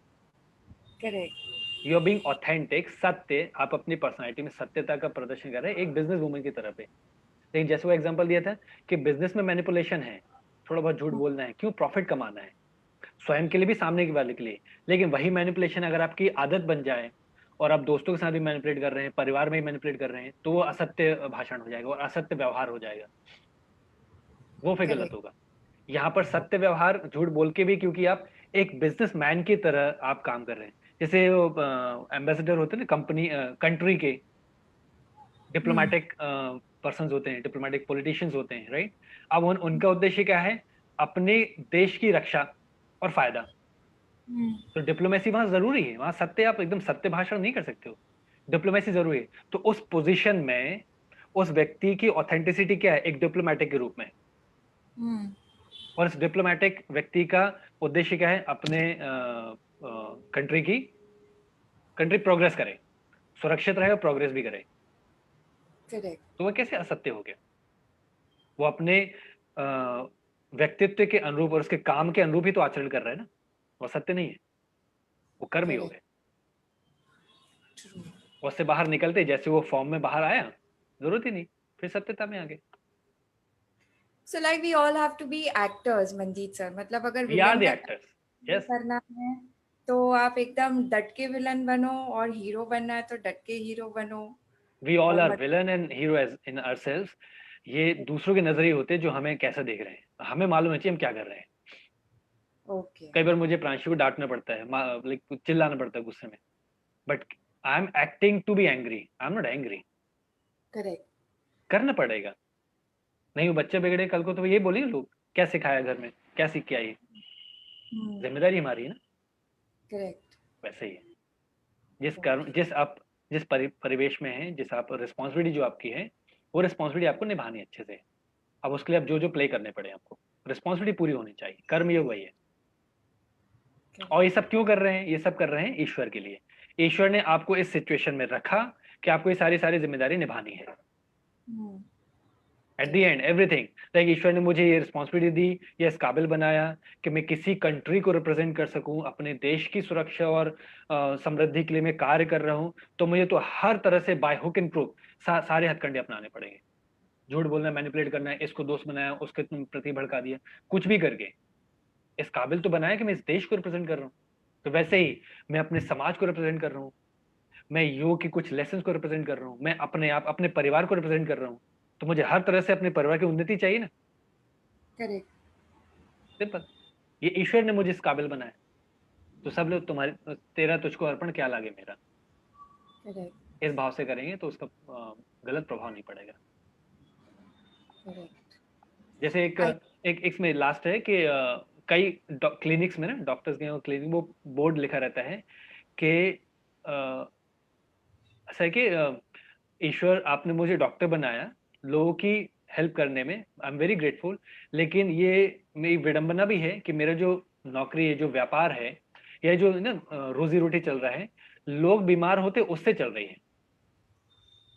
correct you are being authentic, सत्य, आप अपनी पर्सनालिटी में सत्यता का प्रदर्शन कर रहे हैं एक बिजनेस वुमन की तरह पे। लेकिन जैसे वो एग्जांपल दिया था कि बिजनेस में मैनिपुलेशन है, थोड़ा बहुत झूठ बोलना है, क्यों, प्रॉफिट कमाना है, स्वयं के लिए भी सामने के वाले के लिए। लेकिन वही मैनिपुलेशन अगर आपकी आदत बन जाए और आप दोस्तों के साथ भी मैनिपुलेट कर रहे हैं, परिवार में ही मैनिपुलेट कर रहे हैं, तो वो असत्य भाषण हो जाएगा और असत्य व्यवहार हो जाएगा, वो फिर गलत करेक्ट होगा। यहाँ पर सत्य व्यवहार झूठ बोल के भी, क्योंकि आप एक बिजनेसमैन की तरह आप काम कर रहे हैं, जैसे वो एम्बेसडर होते हैं ना कंपनी कंट्री के, डिप्लोमेटिक पर्सन होते हैं, डिप्लोमेटिक पॉलिटिशियंस होते हैं, राइट। अब उनका उद्देश्य क्या है, अपने देश की रक्षा और फायदा। तो डिप्लोमेसी वहां जरूरी है, वहां सत्य, आप एकदम सत्य भाषण नहीं कर सकते हो, डिप्लोमेसी जरूरी है। तो उस पोजीशन में उस व्यक्ति की ऑथेंटिसिटी क्या है, एक डिप्लोमेटिक के रूप में, और इस डिप्लोमेटिक व्यक्ति का उद्देश्य क्या है, अपने कंट्री प्रोग्रेस करे, सुरक्षित रहे और प्रोग्रेस भी करे। करेक्ट तो वह कैसे असत्य हो गया, वो अपने व्यक्तित्व के अनुरूप और उसके काम के अनुरूप ही तो आचरण कर रहा है ना, वो सत्य नहीं है, वो कर्म योग है। उससे बाहर निकलते जैसे वो फॉर्म में बाहर आया, जरूरत ही नहीं, फिर सत्यता में आ गए। So like we all have to be actors, Manjeet sir. मतलब अगर वी आर विलन द का एक्टर्स, काम यस, करना है तो आप एकदम डट के विलन बनो, और हीरो बनना है तो डट के हीरो बनो। वी ऑल और आर मत villain and hero as in ourselves. ये दूसरों के नजरिए होते हैं जो हमें कैसा देख रहे हैं, हमें मालूम है हम क्या कर रहे हैं। ओके कई बार मुझे प्रांशु को डांटना पड़ता है, लाइक चिल्लाना पड़ता है गुस्से में, but I am acting to be angry, I am not angry. Correct करना पड़ेगा, नहीं वो बच्चे बिगड़े कल को तो ये बोलेंगे लोग, क्या सिखाया घर में, क्या सीख के आई, जिम्मेदारी हमारी है ना। करेक्ट वैसे ही है, जिस कर्म, जिस परिवेश में है, जिस आप रिस्पॉन्सिबिलिटी जो आपकी है, वो रिस्पॉन्सिबिलिटी आपको निभानी है अच्छे से। अब उसके लिए आप जो जो प्ले करने पड़े आपको, रिस्पॉन्सिबिलिटी पूरी होनी चाहिए, कर्म योग वही है। और ये सब क्यों कर रहे हैं, ये सब कर रहे हैं ईश्वर के लिए। ईश्वर ने आपको इस सिचुएशन में रखा कि आपको ये सारी सारी जिम्मेदारी निभानी है, at the end everything like ईश्वर ने मुझे ये रिस्पॉन्सिबिलिटी दी, ये इस काबिल बनाया कि मैं किसी कंट्री को रिप्रेजेंट कर सकूं, अपने देश की सुरक्षा और समृद्धि के लिए मैं कार्य कर रहा हूं, तो मुझे तो हर तरह से बाय हुक एंड क्रूक सारे हथकंडे अपनाने पड़ेंगे। झूठ बोलना, मैनिपुलेट करना है, इसको दोस्त बनाया, उसके तुम प्रति भड़का दिया, कुछ भी करके इस काबिल तो बनाया कि मैं इस देश को रिप्रेजेंट कर रहा हूँ। तो वैसे ही मैं अपने समाज को रिप्रेजेंट कर रहा हूँ, मैं योग की कुछ लेसन को रिप्रेजेंट कर रहा हूँ, मैं अपने आप अपने परिवार को रिप्रेजेंट कर रहा हूँ, तो मुझे हर तरह से अपने परिवार की उन्नति चाहिए ना। करेक्ट। सिंपल। ये ईश्वर ने मुझे इस काबिल बनाया, तो सब लोग तुम्हारे तेरा तुझको अर्पण क्या लागे मेरा, करेक्ट। इस भाव से करेंगे तो उसका गलत प्रभाव नहीं पड़ेगा। करेक्ट। जैसे एक इसमें लास्ट है कि कई क्लिनिक्स में ना, डॉक्टर्स के क्लिनिक वो बोर्ड लिखा रहता है कि ऐसा है कि ईश्वर आपने मुझे डॉक्टर बनाया लोगों की हेल्प करने में, आई एम वेरी ग्रेटफुल, लेकिन ये मेरी विडंबना भी है कि मेरा जो नौकरी है, जो व्यापार है, या जो ना रोजी रोटी चल रहा है, लोग बीमार होते उससे चल रही है।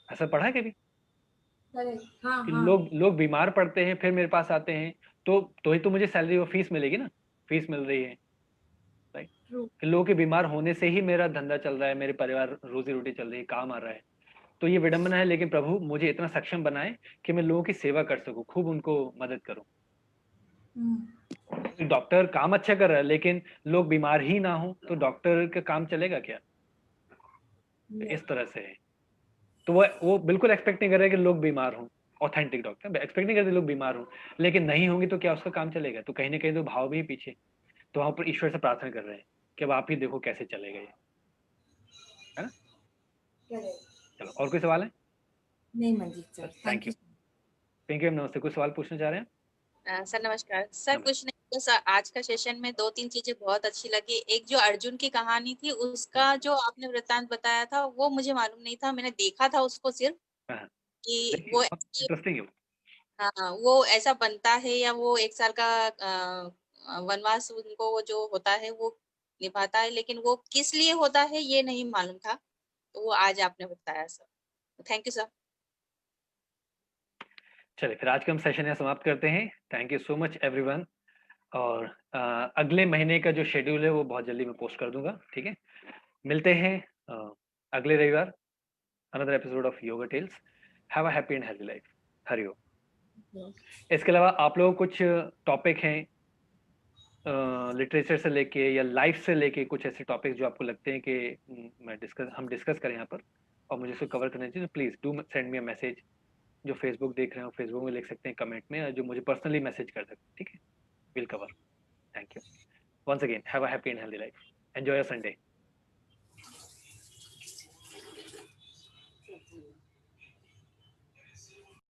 ऐसा पढ़ा है कभी करेक्ट। हाँ कि हाँ। लोग बीमार पड़ते हैं फिर मेरे पास आते हैं, तो ही तो मुझे सैलरी और फीस मिलेगी ना, फीस मिल रही है, राइट। ट्रू। कि लोगों के बीमार होने से ही मेरा धंधा चल रहा है, मेरे परिवार रोजी रोटी चल रही है, काम आ रहा है। तो ये विडंबना है, लेकिन प्रभु मुझे इतना सक्षम बनाए कि मैं लोगों की सेवा कर सकूं, खूब उनको मदद करूं। डॉक्टर काम अच्छा कर रहा है लेकिन लोग बीमार ही ना हो तो डॉक्टर का काम चलेगा क्या? इस तरह से है। तो वो बिल्कुल एक्सपेक्ट नहीं कर रहे कि लोग बीमार हों, ऑथेंटिक डॉक्टर एक्सपेक्ट नहीं करते लोग बीमार हों, लेकिन नहीं होंगे तो क्या उसका काम चलेगा? तो कहीं ना कहीं तो भाव भी पीछे। तो वहां पर ईश्वर से प्रार्थना कर रहे हैं कि अब आप ही देखो कैसे चलेगा ये, है ना। करेक्ट। चलो, और कोई सवाल है? नहीं Manjeet sir, thank thank you. You. Pinky ma'am नमस्ते, कुछ सवाल पूछना चाह रहे हैं? सर नमस्कार सर, नमस्ते। कुछ नहीं, बस आज का सेशन में 2-3 चीजें बहुत अच्छी लगी। एक जो अर्जुन की कहानी थी उसका जो आपने वृत्तांत बताया था वो मुझे मालूम नहीं था, मैंने देखा था उसको सिर्फ हाँ, कि देखिए वो बहुत इंटरेस्टिंग है। हाँ, वो ऐसा बनता है या वो 1 साल का वनवास उनको वो जो होता है वो निभाता है, लेकिन वो किस लिए होता है ये नहीं मालूम था। तो वो आज आपने बताया सर। Thank you sir. चलिए फिर आज का हम सेशन यहाँ समाप्त करते हैं। Thank you so much everyone. और अगले महीने का जो शेड्यूल है वो बहुत जल्दी मैं पोस्ट कर दूंगा, ठीक है। मिलते हैं अगले रविवार, another episode of yoga tales. Have a happy and healthy life. Hari Om. इसके अलावा आप लोगों को कुछ टॉपिक हैं लिटरेचर से लेके या लाइफ से लेके, कुछ ऐसे टॉपिक जो आपको लगते हैं कि हम डिस्कस करें यहाँ पर और मुझे इसको कवर करना चाहिए, तो please do send me a message. जो फेसबुक देख रहे हो फेसबुक में लिख सकते हैं कमेंट में, या जो मुझे पर्सनली मैसेज कर सकते हैं, ठीक है। Will cover. Thank you once again. Have a happy and healthy life. Enjoy your Sunday.